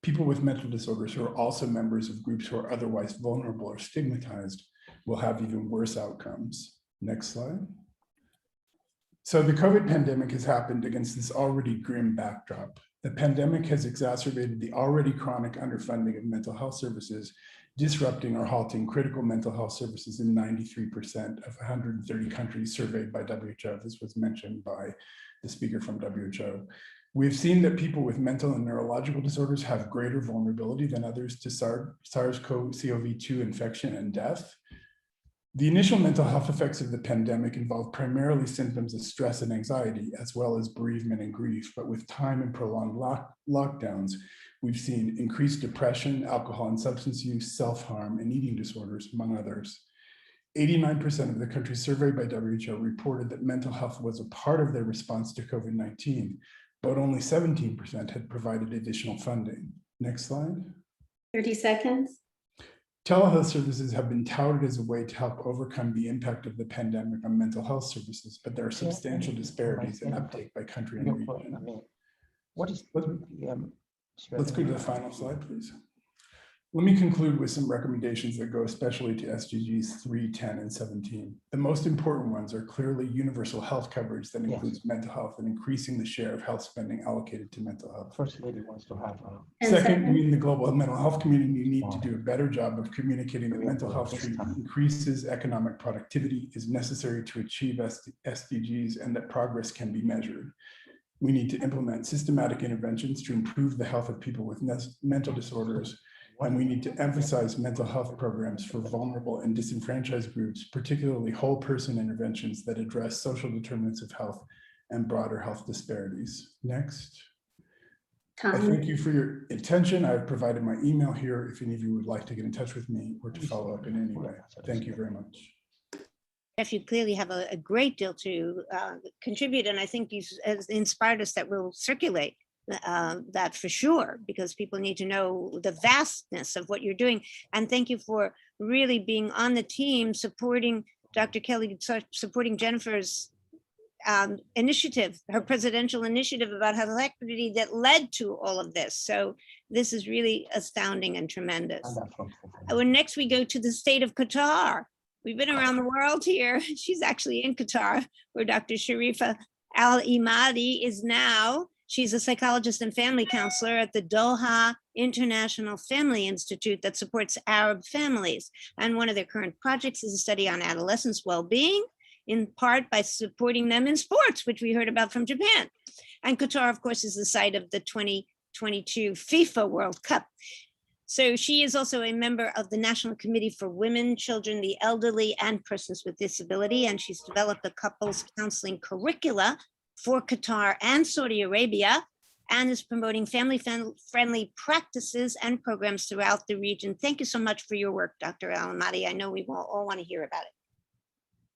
People with mental disorders who are also members of groups who are otherwise vulnerable or stigmatized will have even worse outcomes. Next slide. So the COVID pandemic has happened against this already grim backdrop. The pandemic has exacerbated the already chronic underfunding of mental health services, disrupting or halting critical mental health services in 93% of 130 countries surveyed by WHO. This was mentioned by the speaker from WHO. We've seen that people with mental and neurological disorders have greater vulnerability than others to SARS-CoV-2 infection and death. The initial mental health effects of the pandemic involved primarily symptoms of stress and anxiety, as well as bereavement and grief. But with time and prolonged lockdowns, we've seen increased depression, alcohol and substance use, self-harm, and eating disorders, among others. 89% of the countries surveyed by WHO reported that mental health was a part of their response to COVID-19, but only 17% had provided additional funding. Next slide. 30 seconds. Telehealth services have been touted as a way to help overcome the impact of the pandemic on mental health services, but there are substantial disparities in uptake by country and region. Let's go to the final slide, please. Let me conclude with some recommendations that go especially to SDGs 3, 10, and 17. The most important ones are clearly universal health coverage that includes mental health and increasing the share of health spending allocated to mental health. First Lady wants to have Second, we in the global mental health community need to do a better job of communicating that mental health treatment increases economic productivity, is necessary to achieve SDGs, and that progress can be measured. We need to implement systematic interventions to improve the health of people with mental disorders, and we need to emphasize mental health programs for vulnerable and disenfranchised groups, particularly whole person interventions that address social determinants of health and broader health disparities. Next. I thank you for your attention. I've provided my email here if any of you would like to get in touch with me or to follow up in any way. Thank you very much. Jeff, you clearly have a great deal to contribute, and I think you has inspired us that we'll circulate that for sure, because people need to know the vastness of what you're doing. And thank you for really being on the team, supporting Dr. Kelly, supporting Jennifer's initiative, her presidential initiative about health equity that led to all of this. So this is really astounding and tremendous. Next we go to the state of Qatar. We've been around the world here. She's actually in Qatar, where Dr. Sharifa Al-Imadi is now. She's a psychologist and family counselor at the Doha International Family Institute that supports Arab families. And one of their current projects is a study on adolescents' well-being, in part by supporting them in sports, which we heard about from Japan. And Qatar, of course, is the site of the 2022 FIFA World Cup. So she is also a member of the National Committee for Women, Children, the Elderly, and Persons with Disability, and she's developed a couples counseling curricula for Qatar and Saudi Arabia, and is promoting family-friendly practices and programs throughout the region. Thank you so much for your work, Dr. Al-Imadi. I know we all want to hear about it.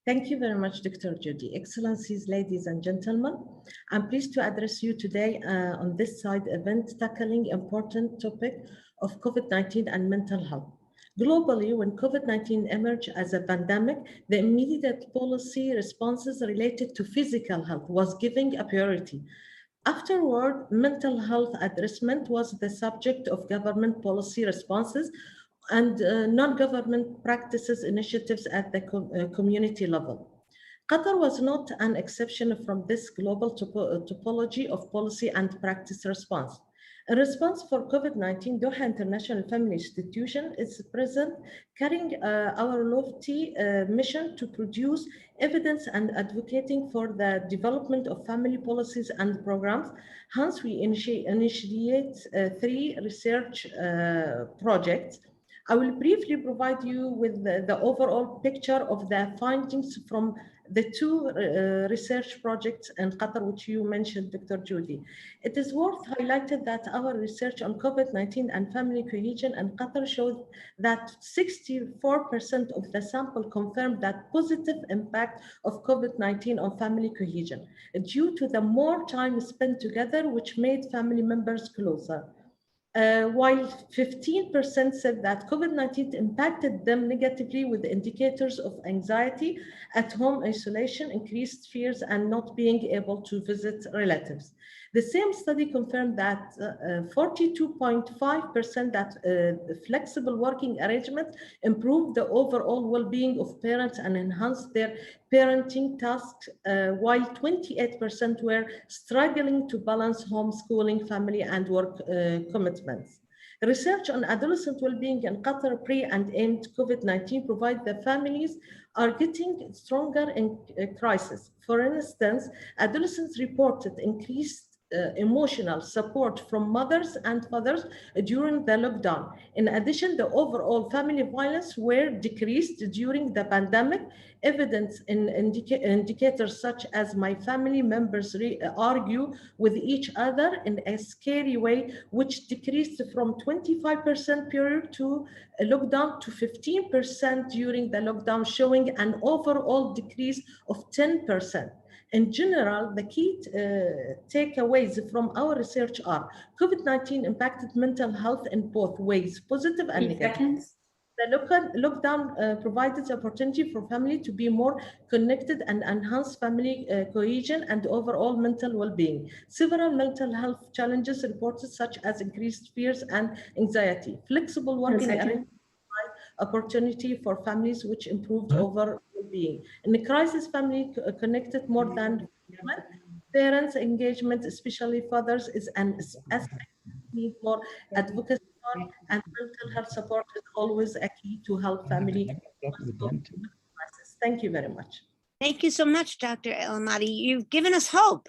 Thank you very much, Dr. Judy. Excellencies, ladies and gentlemen, I'm pleased to address you today on this side event tackling important topic of COVID-19 and mental health. Globally, when COVID-19 emerged as a pandemic, the immediate policy responses related to physical health was given a priority. Afterward, mental health addressment was the subject of government policy responses and non-government practices initiatives at the community level. Qatar was not an exception from this global topology of policy and practice response. In response for COVID-19, Doha International Family Institution is present, carrying our lofty mission to produce evidence and advocating for the development of family policies and programs. Hence, we initiate 3 research projects. I will briefly provide you with the overall picture of the findings from the 2 research projects in Qatar, which you mentioned, Dr. Judy. It is worth highlighting that our research on COVID-19 and family cohesion in Qatar showed that 64% of the sample confirmed that positive impact of COVID-19 on family cohesion due to the more time spent together, which made family members closer. while 15% said that COVID-19 impacted them negatively with indicators of anxiety, at-home isolation, increased fears, and not being able to visit relatives. The same study confirmed that 42.5% that flexible working arrangements improved the overall well-being of parents and enhanced their parenting tasks, while 28% were struggling to balance homeschooling, family, and work commitments. Research on adolescent well-being in Qatar pre and end COVID-19 provide that families are getting stronger in crisis. For instance, adolescents reported increased emotional support from mothers and fathers during the lockdown. In addition, the overall family violence were decreased during the pandemic. Evidence in indicators such as my family members argue with each other in a scary way, which decreased from 25% period to lockdown to 15% during the lockdown, showing an overall decrease of 10%. In general, the key takeaways from our research are COVID-19 impacted mental health in both ways, positive and negative. The lockdown provided the opportunity for family to be more connected and enhance family cohesion and overall mental well-being. Several mental health challenges reported, such as increased fears and anxiety. Flexible working arrangements opportunity for families, which improved over well-being. In the crisis, family connected more than human. Parents' engagement, especially fathers, is an aspect need more advocacy for, and mental health support is always a key to help family. Thank you very much. Thank you so much, Dr. El-Ahmadi. You've given us hope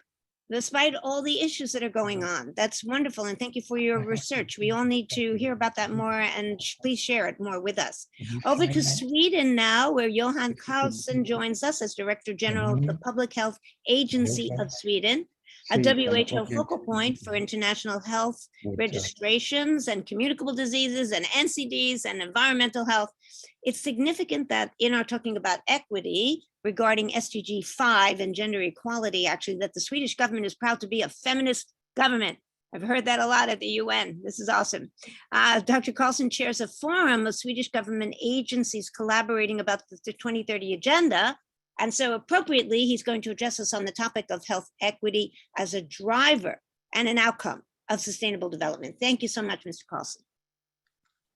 despite all the issues that are going on. That's wonderful. And thank you for your research. We all need to hear about that more, and please share it more with us. Over to Sweden now, where Johan Carlson joins us as Director General of the Public Health Agency of Sweden, a WHO focal point for international health registrations and communicable diseases and NCDs and environmental health. It's significant that in our talking about equity regarding SDG 5 and gender equality, actually, that the Swedish government is proud to be a feminist government. I've heard that a lot at the UN. This is awesome. Dr. Carlson chairs a forum of Swedish government agencies collaborating about the 2030 agenda. And so appropriately, he's going to address us on the topic of health equity as a driver and an outcome of sustainable development. Thank you so much, Mr. Carlson.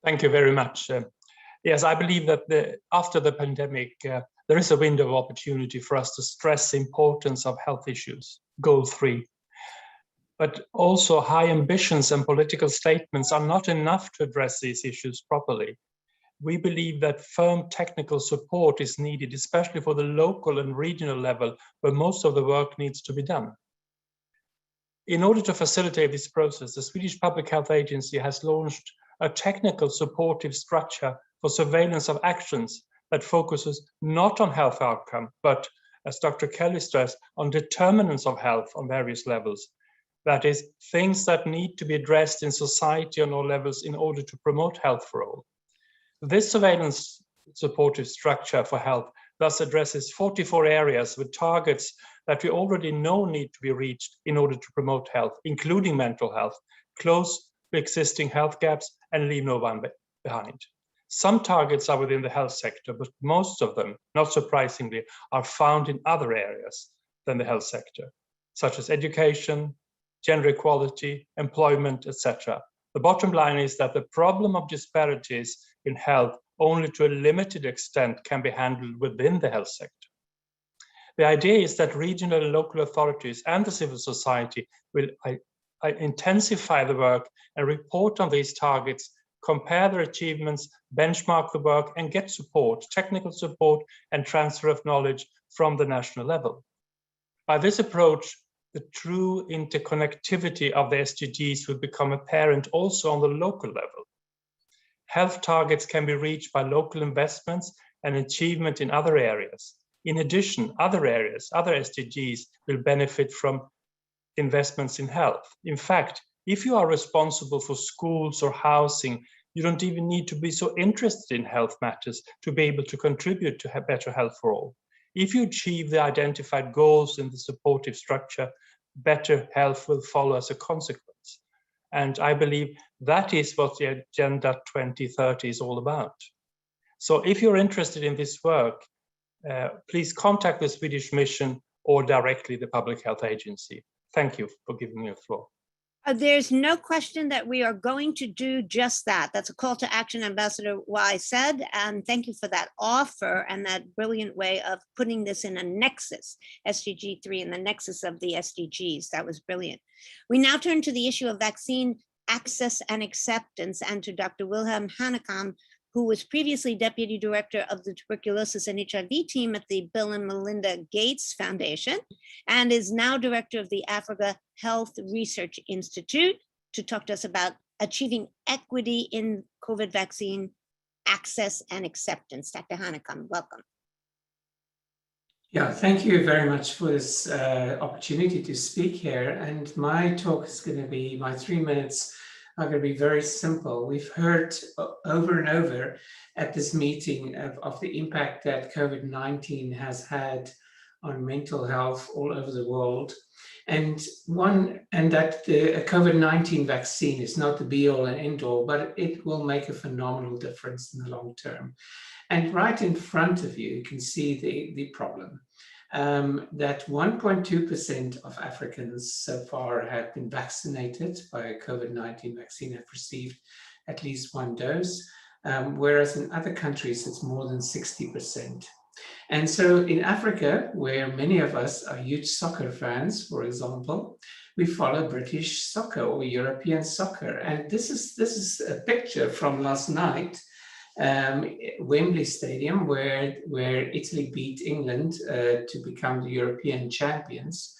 Thank you very much. Yes, I believe that after the pandemic, there is a window of opportunity for us to stress the importance of health issues, goal 3. But also high ambitions and political statements are not enough to address these issues properly. We believe that firm technical support is needed, especially for the local and regional level, where most of the work needs to be done. In order to facilitate this process, the Swedish Public Health Agency has launched a technical supportive structure for surveillance of actions that focuses not on health outcome, but, as Dr. Kelly stressed, on determinants of health on various levels. That is, things that need to be addressed in society on all levels in order to promote health for all. This surveillance supportive structure for health thus addresses 44 areas with targets that we already know need to be reached in order to promote health, including mental health, close to existing health gaps, and leave no one behind. Some targets are within the health sector, but most of them, not surprisingly, are found in other areas than the health sector, such as education, gender equality, employment, etc. The bottom line is that the problem of disparities in health only to a limited extent can be handled within the health sector. The idea is that regional and local authorities and the civil society will intensify the work and report on these targets, compare their achievements, benchmark the work, and get support, technical support, and transfer of knowledge from the national level. By this approach, the true interconnectivity of the SDGs will become apparent also on the local level. Health targets can be reached by local investments and achievement in other areas. In addition, other areas, other SDGs will benefit from investments in health. In fact, if you are responsible for schools or housing, you don't even need to be so interested in health matters to be able to contribute to have better health for all. If you achieve the identified goals in the supportive structure, better health will follow as a consequence. And I believe that is what the Agenda 2030 is all about. So if you're interested in this work, please contact the Swedish Mission or directly the Public Health Agency. Thank you for giving me the floor. There's no question that we are going to do just that. That's a call to action, Ambassador Wise said, and thank you for that offer and that brilliant way of putting this in a nexus, SDG 3 in the nexus of the SDGs. That was brilliant. We now turn to the issue of vaccine access and acceptance, and to Dr. Wilhelm Hanekom, who was previously Deputy Director of the Tuberculosis and HIV team at the Bill and Melinda Gates Foundation, and is now Director of the Africa Health Research Institute, to talk to us about achieving equity in COVID vaccine access and acceptance. Dr. Hanekom, welcome. Yeah, thank you very much for this opportunity to speak here. And my talk is going to be, my 3 minutes are going to be very simple. We've heard over and over at this meeting of the impact that COVID-19 has had on mental health all over the world. And that the COVID-19 vaccine is not the be all and end all, but it will make a phenomenal difference in the long term. And right in front of you, you can see the problem. That 1.2% of Africans so far have been vaccinated by a COVID-19 vaccine, have received at least one dose, whereas in other countries it's more than 60%. And so in Africa, where many of us are huge soccer fans, for example, we follow British soccer or European soccer. And this is a picture from last night, Wembley Stadium, where Italy beat England to become the European champions.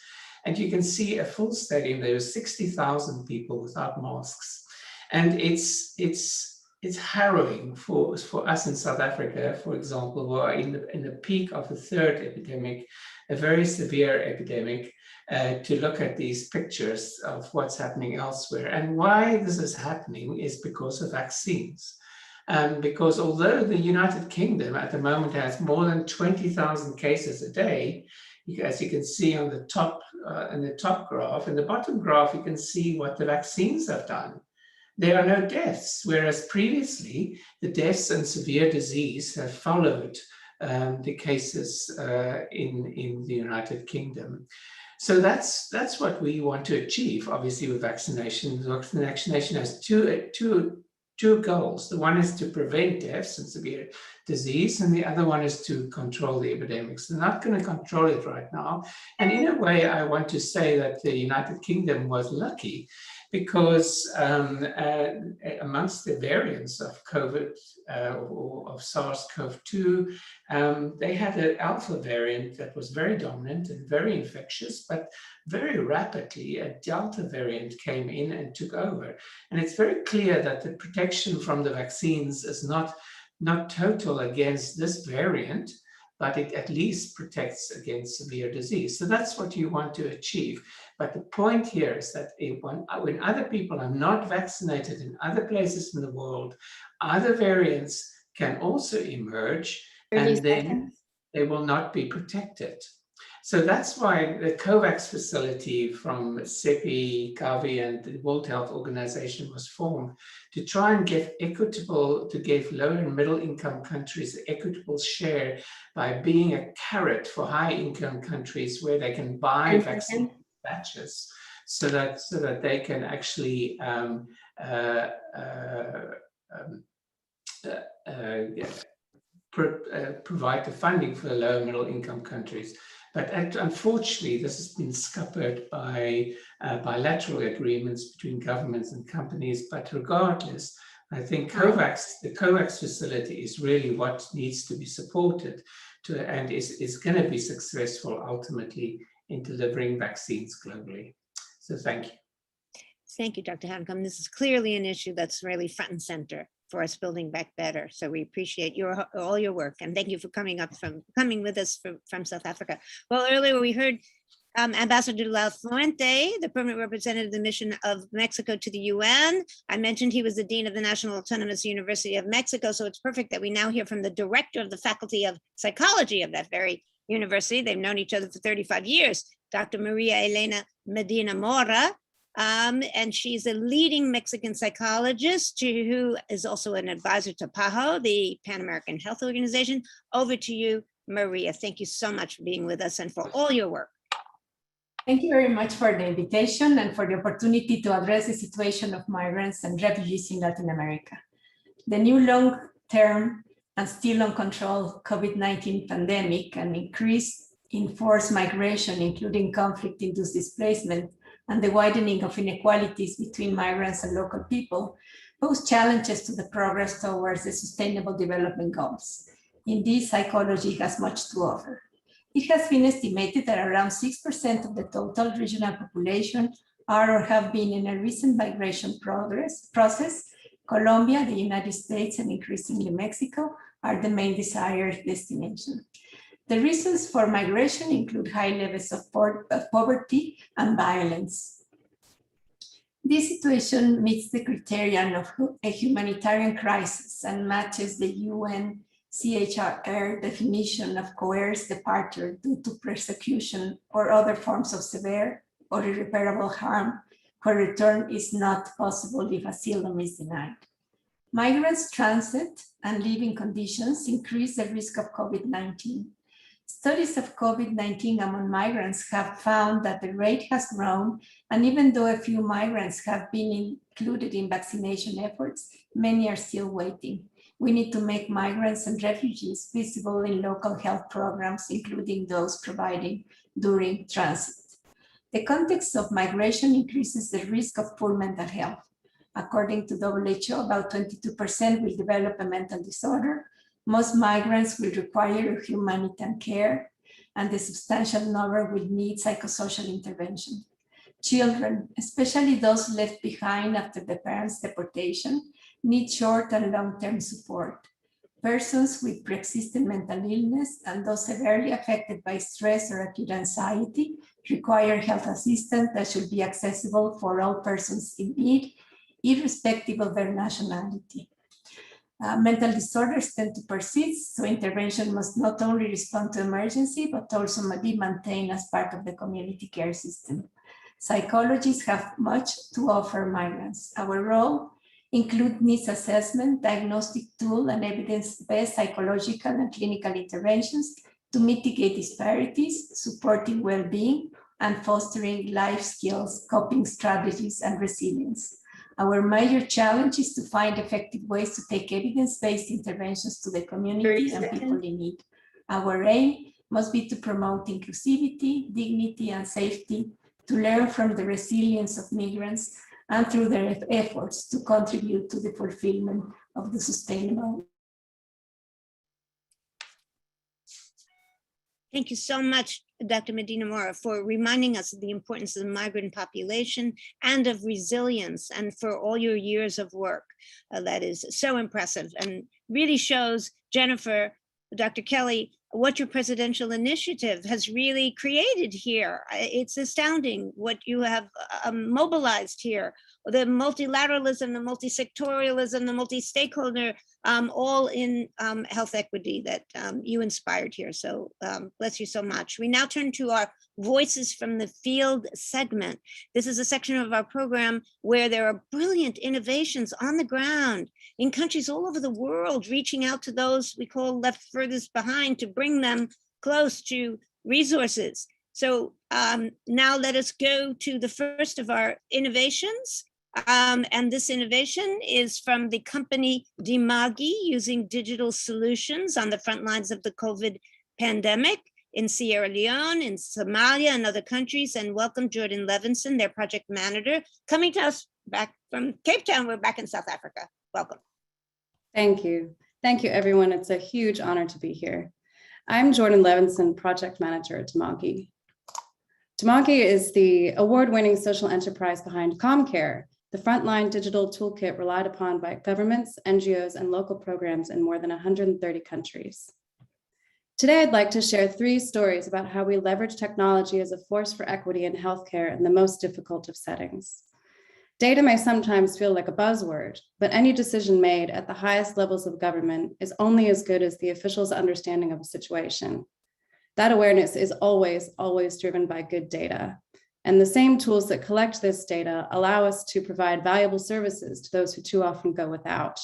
And you can see a full stadium. There were 60,000 people without masks. And it's harrowing for us in South Africa, for example, who are in the peak of the third epidemic, a very severe epidemic, to look at these pictures of what's happening elsewhere. And why this is happening is because of vaccines. Because although the United Kingdom at the moment has more than 20,000 cases a day, as you can see on the top, in the top graph, in the bottom graph, you can see what the vaccines have done. There are no deaths, whereas previously the deaths and severe disease have followed the cases in the United Kingdom. So that's what we want to achieve, obviously, with vaccination. Vaccination has two goals. The one is to prevent deaths and severe disease, and the other one is to control the epidemics. They're not going to control it right now. And in a way, I want to say that the United Kingdom was lucky because amongst the variants of COVID or of SARS-CoV-2, they had an alpha variant that was very dominant and very infectious, but very rapidly a Delta variant came in and took over. And it's very clear that the protection from the vaccines is not total against this variant, but it at least protects against severe disease. So that's what you want to achieve. But the point here is that when other people are not vaccinated in other places in the world, other variants can also emerge, and then they will not be protected. So that's why the COVAX facility from CEPI, Gavi, and the World Health Organization was formed to try and give low and middle income countries equitable share by being a carrot for high income countries where they can buy vaccine batches so that they can actually provide the funding for the low and middle income countries. But unfortunately, this has been scuppered by bilateral agreements between governments and companies. But regardless, I think the COVAX facility is really what needs to be supported and is going to be successful ultimately in delivering vaccines globally. So thank you. Thank you, Dr. Hanekom. This is clearly an issue that's really front and center for us building back better. So we appreciate all your work, and thank you for coming with us from South Africa. Well, earlier we heard Ambassador De La Fuente, the permanent representative of the mission of Mexico to the UN. I mentioned he was the Dean of the National Autonomous University of Mexico, so it's perfect that we now hear from the director of the Faculty of Psychology of that very university. They've known each other for 35 years, Dr. Maria Elena Medina Mora. And she's a leading Mexican psychologist who is also an advisor to PAHO, the Pan American Health Organization. Over to you, Maria. Thank you so much for being with us and for all your work. Thank you very much for the invitation and for the opportunity to address the situation of migrants and refugees in Latin America. The new long-term and still uncontrolled COVID-19 pandemic and increase in forced migration, including conflict-induced displacement, and the widening of inequalities between migrants and local people pose challenges to the progress towards the Sustainable Development Goals. Indeed, psychology has much to offer. It has been estimated that around 6% of the total regional population are or have been in a recent migration process. Colombia, the United States, and increasingly Mexico are the main desired destination. The reasons for migration include high levels of poverty and violence. This situation meets the criterion of a humanitarian crisis and matches the UNHCR definition of coerced departure due to persecution or other forms of severe or irreparable harm, where return is not possible if asylum is denied. Migrants' transit and living conditions increase the risk of COVID-19. Studies of COVID-19 among migrants have found that the rate has grown, and even though a few migrants have been included in vaccination efforts, many are still waiting. We need to make migrants and refugees visible in local health programs, including those provided during transit. The context of migration increases the risk of poor mental health. According to WHO, about 22% will develop a mental disorder. Most migrants will require humanitarian care, and the substantial number will need psychosocial intervention. Children, especially those left behind after the parents' deportation, need short and long-term support. Persons with pre-existing mental illness and those severely affected by stress or acute anxiety require health assistance that should be accessible for all persons in need, irrespective of their nationality. Mental disorders tend to persist, so intervention must not only respond to emergency, but also be maintained as part of the community care system. Psychologists have much to offer migrants. Our role includes needs assessment, diagnostic tool, and evidence-based psychological and clinical interventions to mitigate disparities, supporting well-being, and fostering life skills, coping strategies, and resilience. Our major challenge is to find effective ways to take evidence-based interventions to the community and people in need. Our aim must be to promote inclusivity, dignity, and safety, to learn from the resilience of migrants, and through their efforts to contribute to the fulfillment of the sustainable. Thank you so much, Dr. Medina Mora, for reminding us of the importance of the migrant population and of resilience, and for all your years of work. That is so impressive and really shows, Jennifer, Dr. Kelly, what your presidential initiative has really created here. It's astounding what you have mobilized here. The multilateralism, the multi-sectorialism, the multi-stakeholder, all in health equity that you inspired here. So bless you so much. We now turn to our Voices from the Field segment. This is a section of our program where there are brilliant innovations on the ground in countries all over the world, reaching out to those we call left furthest behind to bring them close to resources. So now let us go to the first of our innovations. And this innovation is from the company Dimagi, using digital solutions on the front lines of the COVID pandemic in Sierra Leone, in Somalia, and other countries. And welcome Jordan Levinson, their project manager, coming to us back from Cape Town. We're back in South Africa. Welcome. Thank you. Thank you, everyone. It's a huge honor to be here. I'm Jordan Levinson, project manager at Dimagi. Dimagi is the award-winning social enterprise behind ComCare, the frontline digital toolkit relied upon by governments, NGOs, and local programs in more than 130 countries. Today, I'd like to share 3 stories about how we leverage technology as a force for equity in healthcare in the most difficult of settings. Data may sometimes feel like a buzzword, but any decision made at the highest levels of government is only as good as the official's understanding of a situation. That awareness is always driven by good data. And the same tools that collect this data allow us to provide valuable services to those who too often go without.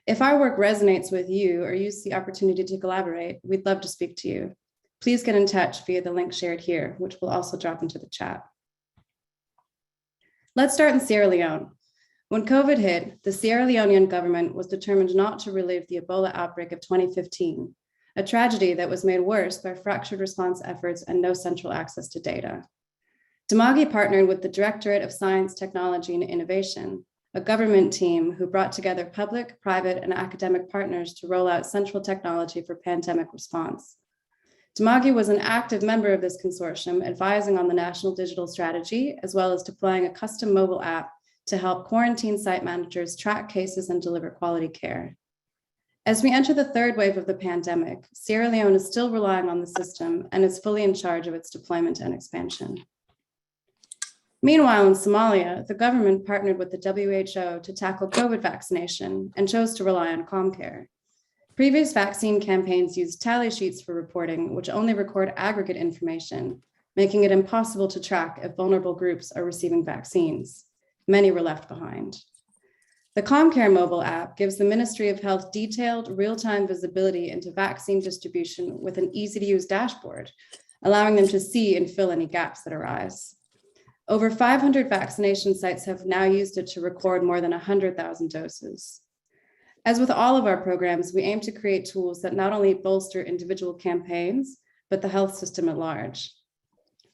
If our work resonates with you or you see the opportunity to collaborate, we'd love to speak to you. Please get in touch via the link shared here, which will also drop into the chat. Let's start in Sierra Leone. When COVID hit, the Sierra Leonean government was determined not to relive the Ebola outbreak of 2015, a tragedy that was made worse by fractured response efforts and no central access to data. Dimagi partnered with the Directorate of Science, Technology, and Innovation, a government team who brought together public, private, and academic partners to roll out central technology for pandemic response. Dimagi was an active member of this consortium, advising on the national digital strategy, as well as deploying a custom mobile app to help quarantine site managers track cases and deliver quality care. As we enter the third wave of the pandemic, Sierra Leone is still relying on the system and is fully in charge of its deployment and expansion. Meanwhile, in Somalia, the government partnered with the WHO to tackle COVID vaccination and chose to rely on ComCare. Previous vaccine campaigns used tally sheets for reporting, which only record aggregate information, making it impossible to track if vulnerable groups are receiving vaccines. Many were left behind. The ComCare mobile app gives the Ministry of Health detailed real-time visibility into vaccine distribution with an easy-to-use dashboard, allowing them to see and fill any gaps that arise. Over 500 vaccination sites have now used it to record more than 100,000 doses. As with all of our programs, we aim to create tools that not only bolster individual campaigns, but the health system at large.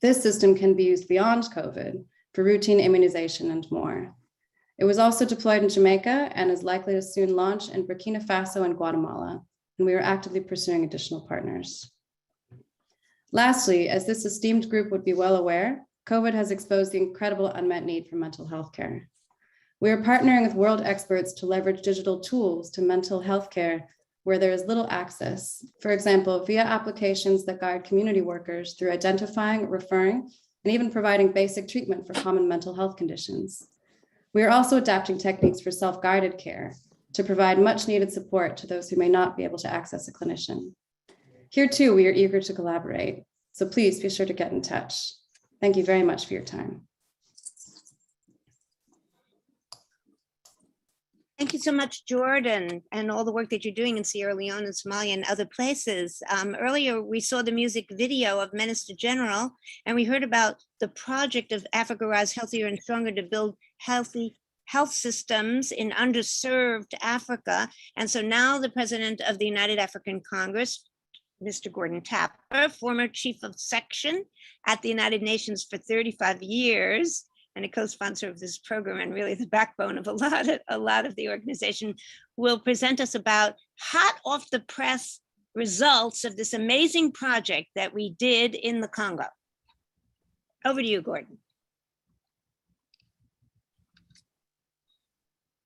This system can be used beyond COVID for routine immunization and more. It was also deployed in Jamaica and is likely to soon launch in Burkina Faso and Guatemala, and we are actively pursuing additional partners. Lastly, as this esteemed group would be well aware, COVID has exposed the incredible unmet need for mental health care. We are partnering with world experts to leverage digital tools to mental health care where there is little access, for example, via applications that guide community workers through identifying, referring, and even providing basic treatment for common mental health conditions. We are also adapting techniques for self-guided care to provide much needed support to those who may not be able to access a clinician. Here too, we are eager to collaborate, so please be sure to get in touch. Thank you very much for your time. Thank you so much, Jordan, and all the work that you're doing in Sierra Leone and Somalia and other places. Earlier, we saw the music video of Minister General, and we heard about the project of Africa Rise Healthier and Stronger to build healthy health systems in underserved Africa. And so now the president of the United African Congress, Mr. Gordon Tapper, former chief of section at the United Nations for 35 years, and a co-sponsor of this program and really the backbone of a lot of the organization, will present us about hot off the press results of this amazing project that we did in the Congo. Over to you, Gordon.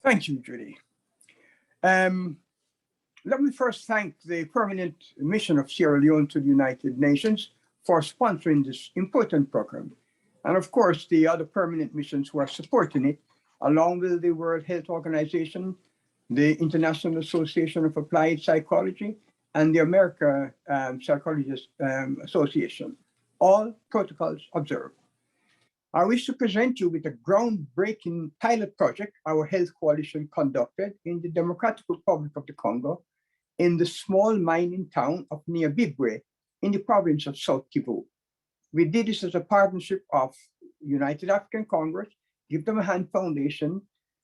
Thank you, Judy. Let me first thank the Permanent Mission of Sierra Leone to the United Nations for sponsoring this important program. And of course, the other permanent missions who are supporting it, along with the World Health Organization, the International Association of Applied Psychology, and the American Psychologists Association, all protocols observed. I wish to present you with a groundbreaking pilot project our health coalition conducted in the Democratic Republic of the Congo in the small mining town of Niabibwe in the province of South Kivu. We did this as a partnership of United African Congress, Give Them a Hand Foundation,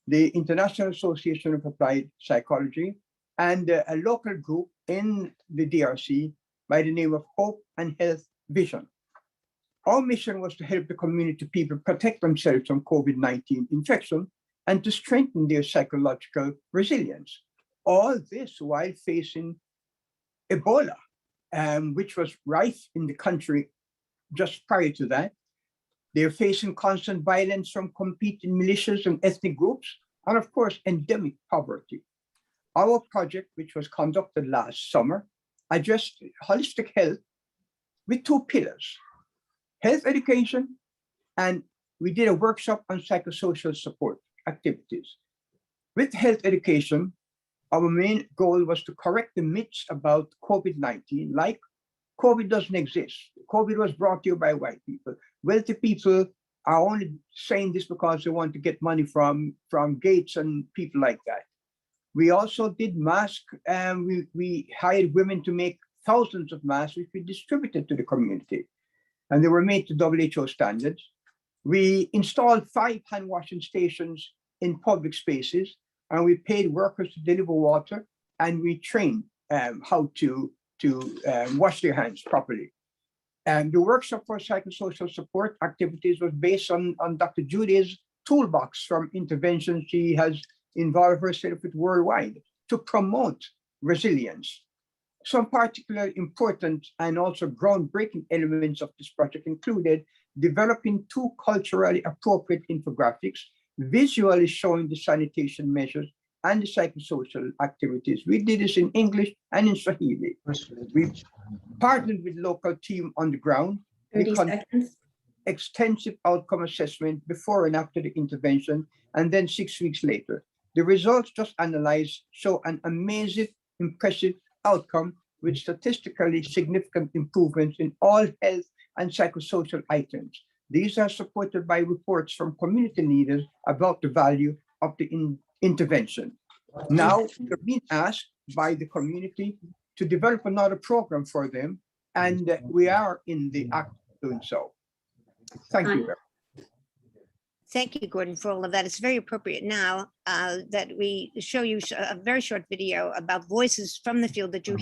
the International Association of Applied Psychology, and a local group in the DRC by the name of Hope and Health Vision. Our mission was to help the community people protect themselves from COVID-19 infection and to strengthen their psychological resilience. All this while facing Ebola, which was rife in the country just prior to that. They're facing constant violence from competing militias and ethnic groups, and of course, endemic poverty. Our project, which was conducted last summer, addressed holistic health with two pillars: health education, and we did a workshop on psychosocial support activities. With health education, our main goal was to correct the myths about COVID-19, like COVID doesn't exist. COVID was brought to you by white people. Wealthy people are only saying this because they want to get money from Gates and people like that. We also did masks, and we hired women to make thousands of masks, which we distributed to the community, and they were made to WHO standards. We installed 5 hand washing stations in public spaces, and we paid workers to deliver water, and we trained how to wash their hands properly. And the workshop for psychosocial support activities was based on Dr. Judy's toolbox from interventions she has involved herself with worldwide to promote resilience. Some particularly important and also groundbreaking elements of this project included developing 2 culturally appropriate infographics, visually showing the sanitation measures and the psychosocial activities. We did this in English and in Swahili. We partnered with local team on the ground. 30 seconds. Extensive outcome assessment before and after the intervention, and then 6 weeks later. The results just analyzed show an amazing, impressive outcome with statistically significant improvements in all health and psychosocial items. These are supported by reports from community leaders about the value of the intervention. Now, we're being asked by the community to develop another program for them, and we are in the act of doing so. Thank you very much. Thank you, Gordon, for all of that. It's very appropriate now that we show you a very short video about voices from the field that you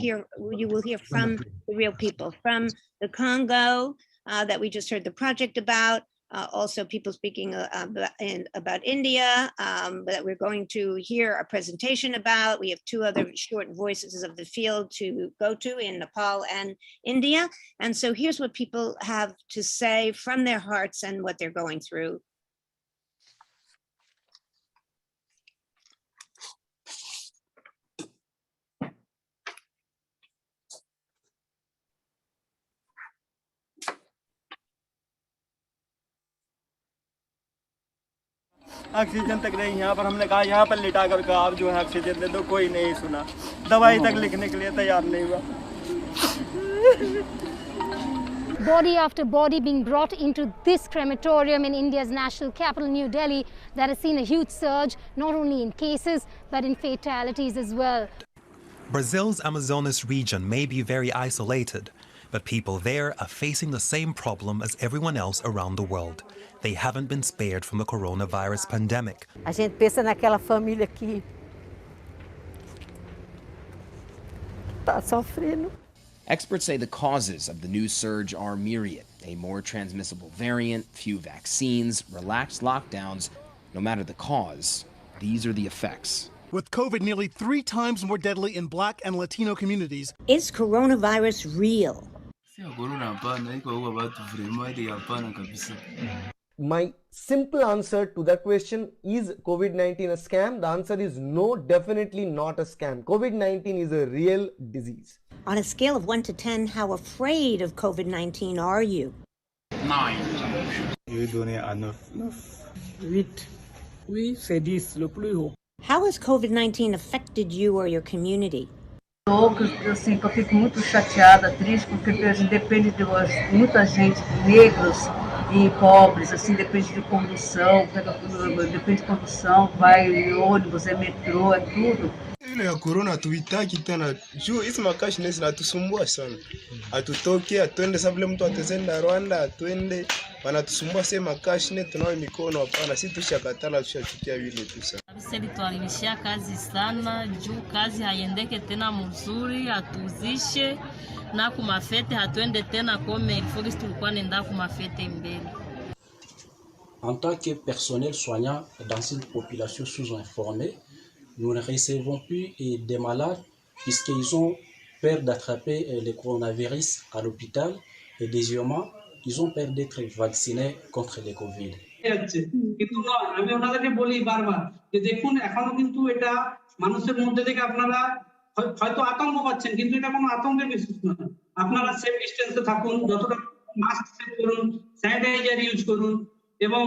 will hear from the real people, from the Congo that we just heard the project about, also people speaking about India that we're going to hear a presentation about. We have 2 other short voices of the field to go to in Nepal and India. And so here's what people have to say from their hearts and what they're going through. Oxygen तक नहीं, यहाँ पर हमने कहा यहाँ पर लिटा कर कहा आप जो है ऑक्सीजन दे दो, कोई नहीं सुना, दवाई तक लिखने के लिए तैयार नहीं हुआ। Body after body being brought into this crematorium in India's national capital, New Delhi, that has seen a huge surge, not only in cases, but in fatalities as well. Brazil's Amazonas region may be very isolated, but people there are facing the same problem as everyone else around the world. They haven't been spared from the coronavirus pandemic. A gente pensa naquela família que está sofrendo. Experts say the causes of the new surge are myriad. A more transmissible variant, few vaccines, relaxed lockdowns. No matter the cause, these are the effects. With COVID nearly 3 times more deadly in Black and Latino communities. Is coronavirus real? My simple answer to that question, is COVID-19 a scam? The answer is no, definitely not a scam. COVID-19 is a real disease. On a scale of 1 to 10, how afraid of COVID-19 are you? 9. How has COVID-19 affected you or your community? Eu fico muito chateada, triste, porque depende de muita gente, negros e pobres, assim, depende de condução, vai ônibus, metrô, tudo. Ile ya corona hatuitaki tena juu hizi makashi zinatusumbua sana, hatutoke atuende sababu vile mtu atazenda Rwanda atuende wanatusumbua sema makashi tunawe mikono hapana, sisi tushakatala tushachukia vile tu sana. Sisi tualibishia kazi sana juu kazi haiendeke tena mzuri, hatuzishe na kumafete hatuende tena kome ilifogisi tulikuwa nenda kumafete mbele. En tant que personnel soignant dans une population sous-informée, nous ne recevons plus des malades puisqu'ils ont peur d'attraper le coronavirus à l'hôpital et deuxièmement, ils ont peur d'être vaccinés contre le Covid. কিন্তু আমি ওনাদেরকে বলি বারবার যে দেখুন এখনো কিন্তু এটা মানুষের মধ্যে থেকে আপনারা হয়তো আতঙ্ক পাচ্ছেন, কিন্তু এটা কোনো আতঙ্কের বিষয় না। আপনারা সেফ ডিসটেন্সে থাকুন, যতটা মাস্ক সেভ করুন, স্যানিটাইজার ইউজ করুন এবং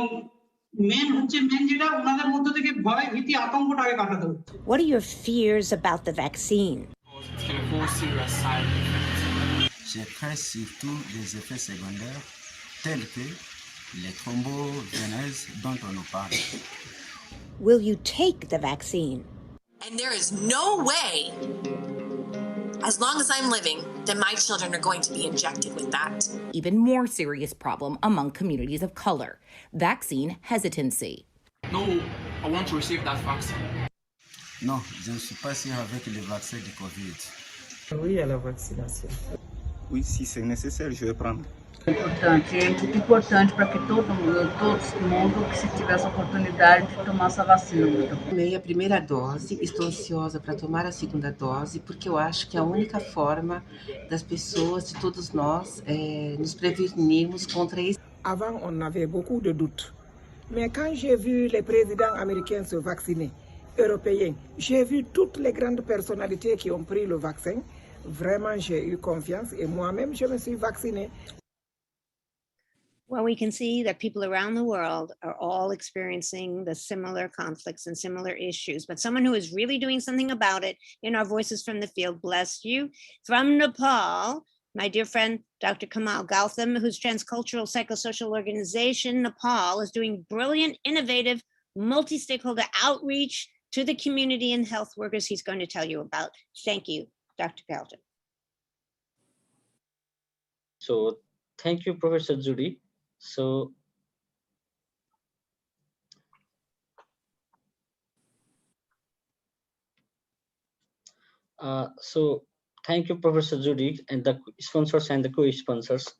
What are your fears about the vaccine? Je crains surtout les effets secondaires tels que les thromboveneuses dont on nous parle. Will you take the vaccine? And there is no way, as long as I'm living, that my children are going to be injected with that. Even more serious problem among communities of color, vaccine hesitancy. No, I want to receive that vaccine. Non, je ne suis pas sûr avec le vaccin du Covid. Oui, à la vaccination. Oui, si c'est nécessaire, je vais prendre. É muito importante para que todo mundo que se tiver essa oportunidade de tomar essa vacina. Tomei a primeira dose, estou ansiosa para tomar a segunda dose, porque eu acho que é a única forma das pessoas, de todos nós, nos prevenirmos contra isso. Avant, on avait beaucoup de doutes. Mais quand j'ai vu les présidents américains se vacciner, européens, j'ai vu toutes les grandes personnalités qui ont pris le vaccin. Vraiment, j'ai eu confiance et moi-même, je me suis vaccinée. Well, we can see that people around the world are all experiencing the similar conflicts and similar issues, but someone who is really doing something about it in our Voices from the Field, bless you, from Nepal, my dear friend, Dr. Kamal Gautam, whose transcultural psychosocial organization, Nepal, is doing brilliant, innovative, multi-stakeholder outreach to the community and health workers he's going to tell you about. Thank you, Dr. Gautam. So thank you, Professor Judy. So thank you, Professor Judy, and the sponsors and the co-sponsors.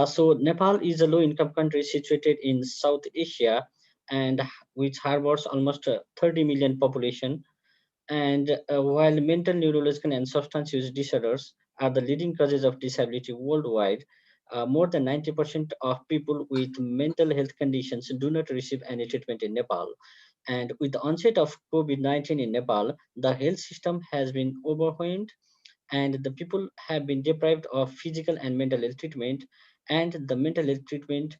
So Nepal is a low-income country situated in South Asia and which harbors almost 30 million population. And while mental, neurological, and substance use disorders are the leading causes of disability worldwide, more than 90% of people with mental health conditions do not receive any treatment in Nepal. And with the onset of COVID-19 in Nepal, the health system has been overwhelmed and the people have been deprived of physical and mental health treatment, and the mental health treatment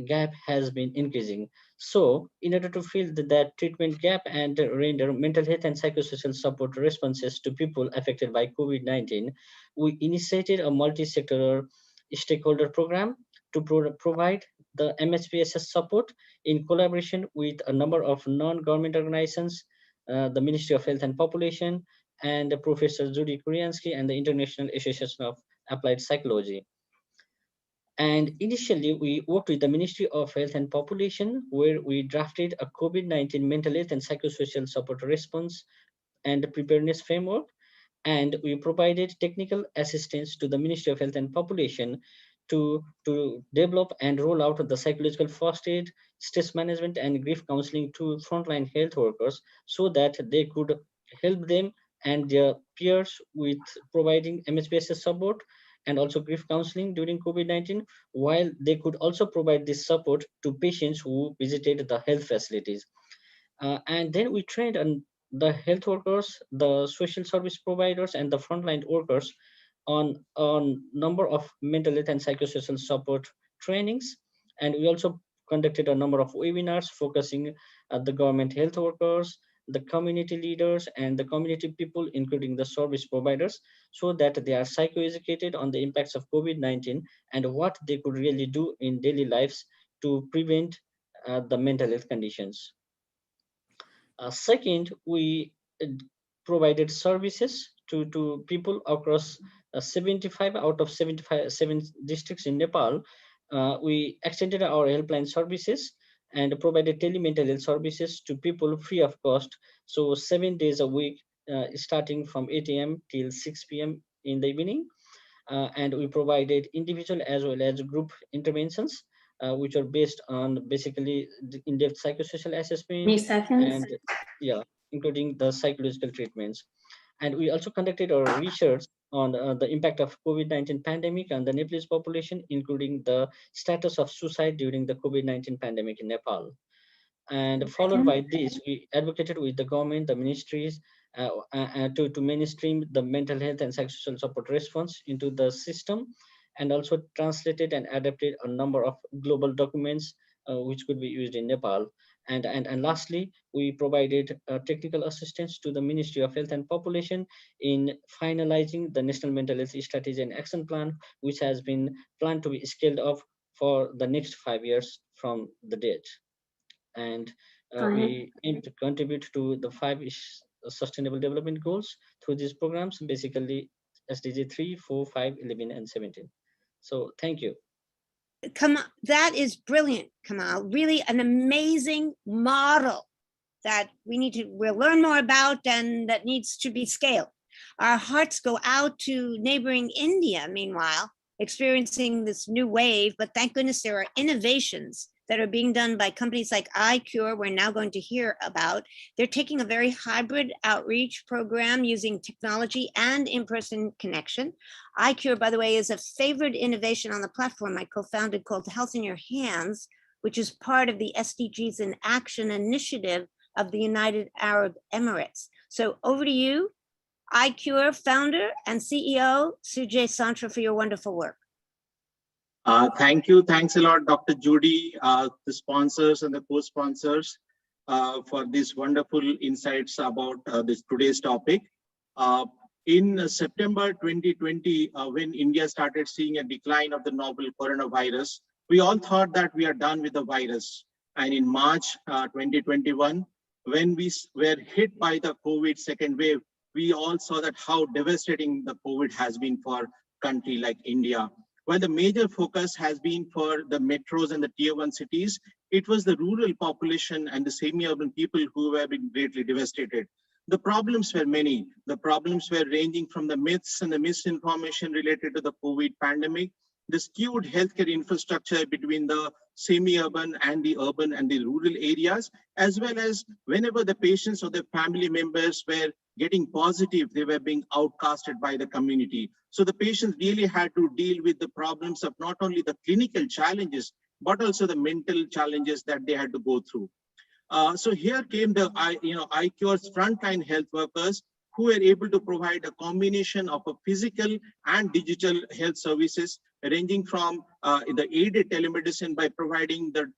gap has been increasing. So in order to fill that treatment gap and render mental health and psychosocial support responses to people affected by COVID-19, we initiated a multi-sectoral stakeholder program to provide the MHPSS support in collaboration with a number of non-government organizations, the Ministry of Health and Population, and Professor Judy Kuriansky and the International Association of Applied Psychology. And initially, we worked with the Ministry of Health and Population, where we drafted a COVID-19 mental health and psychosocial support response and preparedness framework. And we provided technical assistance to the Ministry of Health and Population to develop and roll out the psychological first aid, stress management, and grief counseling to frontline health workers so that they could help them and their peers with providing MHPSS support and also grief counseling during COVID-19, while they could also provide this support to patients who visited the health facilities. And then we trained on the health workers, the social service providers, and the frontline workers on number of mental health and psychosocial support trainings. And we also conducted a number of webinars focusing at the government health workers, the community leaders, and the community people, including the service providers, so that they are psychoeducated on the impacts of COVID-19 and what they could really do in daily lives to prevent the mental health conditions. Second, we provided services to people across 75 out of 7 districts in Nepal. We extended our helpline services and provided telemental health services to people free of cost. So 7 days a week, starting from 8 a.m. till 6 p.m. in the evening. And we provided individual as well as group interventions, which are based on basically the in-depth psychosocial assessment and including the psychological treatments. And we also conducted our research on the impact of COVID-19 pandemic on the Nepalese population, including the status of suicide during the COVID-19 pandemic in Nepal. And followed by this, we advocated with the government, the ministries, to mainstream the mental health and psychosocial support response into the system, and also translated and adapted a number of global documents which could be used in Nepal. And lastly, we provided technical assistance to the Ministry of Health and Population in finalizing the National Mental Health Strategy and Action Plan, which has been planned to be scaled up for the next 5 years from the date. And we aim to contribute to the 5 Sustainable Development Goals through these programs, basically SDG 3, 4, 5, 11, and 17. So thank you. Kamal, that is brilliant, Kamal. Really an amazing model that we'll learn more about and that needs to be scaled. Our hearts go out to neighboring India, meanwhile, experiencing this new wave, but thank goodness there are innovations that are being done by companies like iCure, we're now going to hear about. They're taking a very hybrid outreach program using technology and in-person connection. iCure, by the way, is a favored innovation on the platform I co-founded called Health in Your Hands, which is part of the SDGs in Action initiative of the United Arab Emirates. So over to you, iCure founder and CEO, Sujay Santra, for your wonderful work. Thank you. Thanks a lot, Dr. Judy, the sponsors and the co-sponsors for these wonderful insights about this today's topic. In September 2020, when India started seeing a decline of the novel coronavirus, we all thought that we are done with the virus. And in March 2021, when we were hit by the COVID second wave, we all saw that how devastating the COVID has been for a country like India. While the major focus has been for the metros and the tier 1 cities, it was the rural population and the semi-urban people who were being greatly devastated. The problems were many. The problems were ranging from the myths and the misinformation related to the COVID pandemic, the skewed healthcare infrastructure between the semi-urban and the urban and the rural areas, as well as whenever the patients or their family members were getting positive, they were being outcasted by the community. So the patients really had to deal with the problems of not only the clinical challenges, but also the mental challenges that they had to go through. So here came the iCure's frontline health workers who were able to provide a combination of a physical and digital health services, ranging from the aided telemedicine by providing the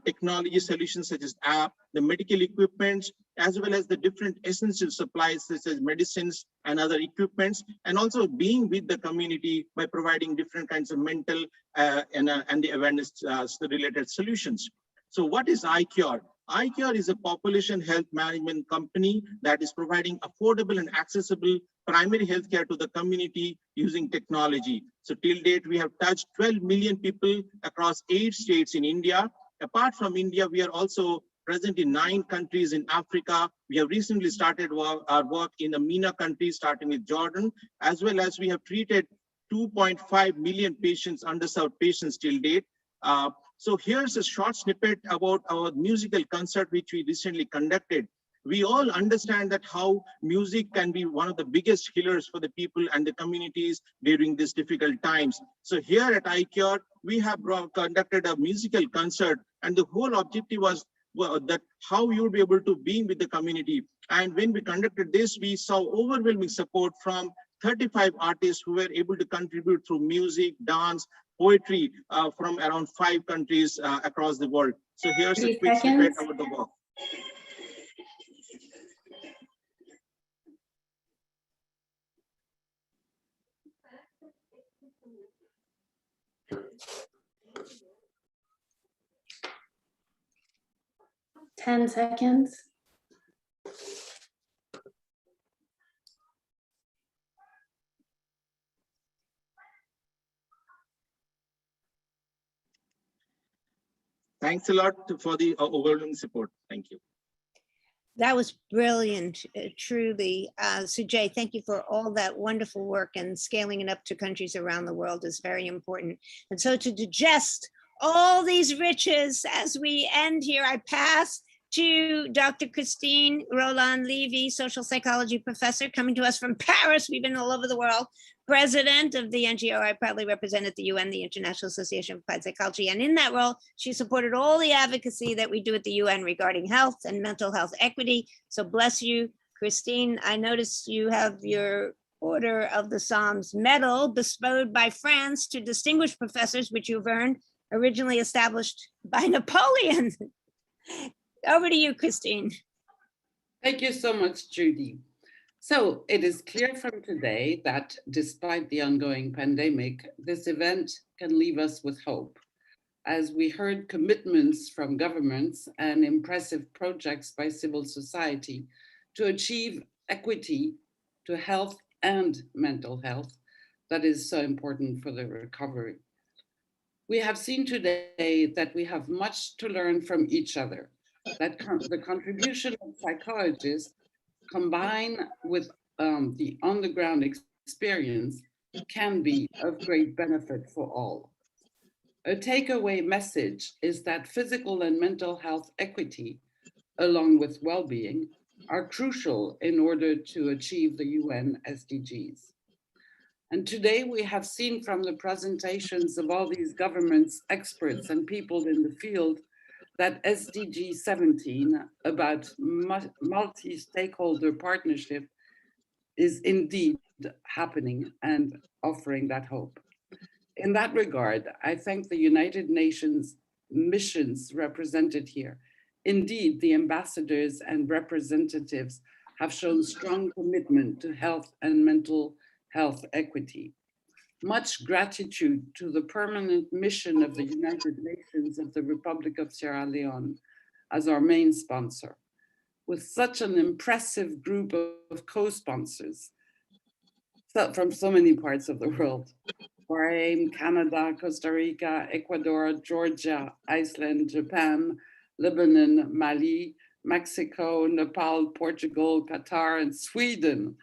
technology solutions such as app, the medical equipment, as well as the different essential supplies such as medicines and other equipments, and also being with the community by providing different kinds of mental and the awareness related solutions. So what is iCure? iCure is a population health management company that is providing affordable and accessible primary health care to the community using technology. So till date, we have touched 12 million people across 8 states in India. Apart from India, we are also present in 9 countries in Africa. We have recently started our work in the MENA countries, starting with Jordan, as well as we have treated 2.5 million patients, underserved patients till date. So here's a short snippet about our musical concert, which we recently conducted. We all understand that how music can be one of the biggest healers for the people and the communities during these difficult times. So here at iCure, we have conducted a musical concert, and the whole objective was that how you would be able to be with the community. And when we conducted this, we saw overwhelming support from 35 artists who were able to contribute through music, dance, poetry from around 5 countries across the world. So here's a quick snippet about the work. Ten seconds. Thanks a lot for the overwhelming support. Thank you. That was brilliant, truly. Sujay, thank you for all that wonderful work, and scaling it up to countries around the world is very important. And so to digest all these riches as we end here, I pass to Dr. Christine Roland-Levy, social psychology professor, coming to us from Paris. We've been all over the world. President of the NGO, I proudly represent at the UN, the International Association of Applied Psychology. And in that role, she supported all the advocacy that we do at the UN regarding health and mental health equity. So bless you, Christine. I noticed you have your Order of the Psalms medal bestowed by France to distinguished professors, which you've earned, originally established by Napoleon. Over to you, Christine. Thank you so much, Judy. So it is clear from today that despite the ongoing pandemic, this event can leave us with hope. as we heard commitments from governments and impressive projects by civil society to achieve equity to health and mental health that is so important for the recovery. We have seen today that we have much to learn from each other, that the contribution of psychologists combined with the on-the-ground experience can be of great benefit for all. A takeaway message is that physical and mental health equity, along with well-being, are crucial in order to achieve the UN SDGs. And today we have seen from the presentations of all these governments, experts, and people in the field that SDG 17 about multi-stakeholder partnership is indeed happening and offering that hope. In that regard, I thank the United Nations missions represented here. Indeed, the ambassadors and representatives have shown strong commitment to health and mental health equity. Much gratitude to the permanent mission of the United Nations of the Republic of Sierra Leone as our main sponsor. With such an impressive group of co-sponsors from so many parts of the world, Bahrain, Canada, Costa Rica, Ecuador, Georgia, Iceland, Japan, Lebanon, Mali, Mexico, Nepal, Portugal, Qatar, and Sweden.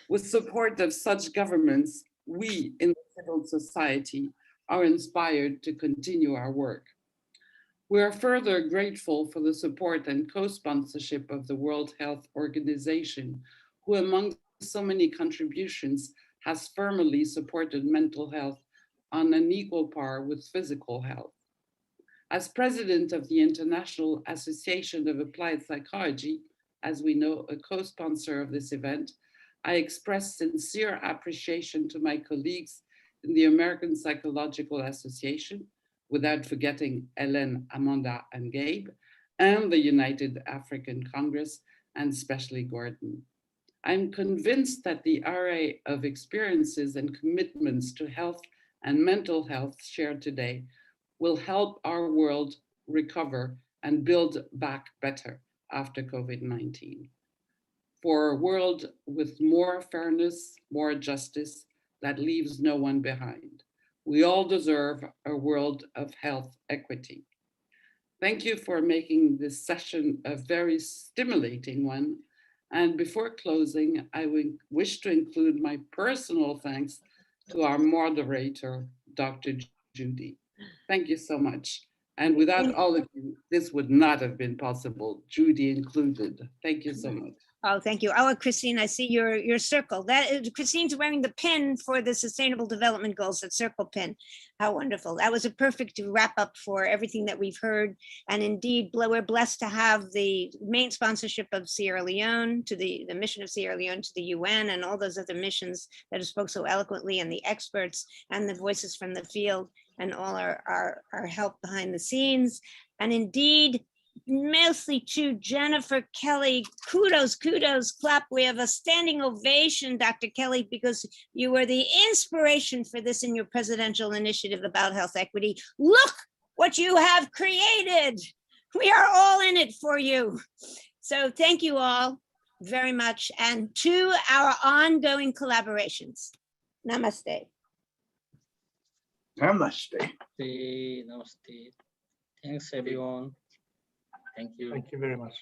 With support of such governments, we in the civil society are inspired to continue our work. We are further grateful for the support and co-sponsorship of the World Health Organization, who among so many contributions has firmly supported mental health on an equal par with physical health. As president of the International Association of Applied Psychology, as we know, a co-sponsor of this event, I express sincere appreciation to my colleagues in the American Psychological Association, without forgetting Ellen, Amanda, and Gabe, and the United African Congress, and especially Gordon. I'm convinced that the array of experiences and commitments to health and mental health shared today will help our world recover and build back better after COVID-19. For a world with more fairness, more justice, that leaves no one behind. We all deserve a world of health equity. Thank you for making this session a very stimulating one. And before closing, I wish to include my personal thanks to our moderator, Dr. Judy. Thank you so much. And without all of you, this would not have been possible, Judy included. Thank you so much. Oh, thank you. Oh, Christine, I see your circle. That is, Christine's wearing the pin for the Sustainable Development Goals, that circle pin. How wonderful. That was a perfect wrap up for everything that we've heard. And indeed, we're blessed to have the main sponsorship of Sierra Leone, to the mission of Sierra Leone to the UN, and all those other missions that have spoke so eloquently, and the experts and the voices from the field, and all our help behind the scenes. And indeed, mostly to Jennifer Kelly, kudos, clap. We have a standing ovation, Dr. Kelly, because you were the inspiration for this in your presidential initiative about health equity. Look what you have created. We are all in it for you. So thank you all very much. And to our ongoing collaborations. Namaste. Namaste. Namaste. Thanks, everyone. Thank you. Thank you very much.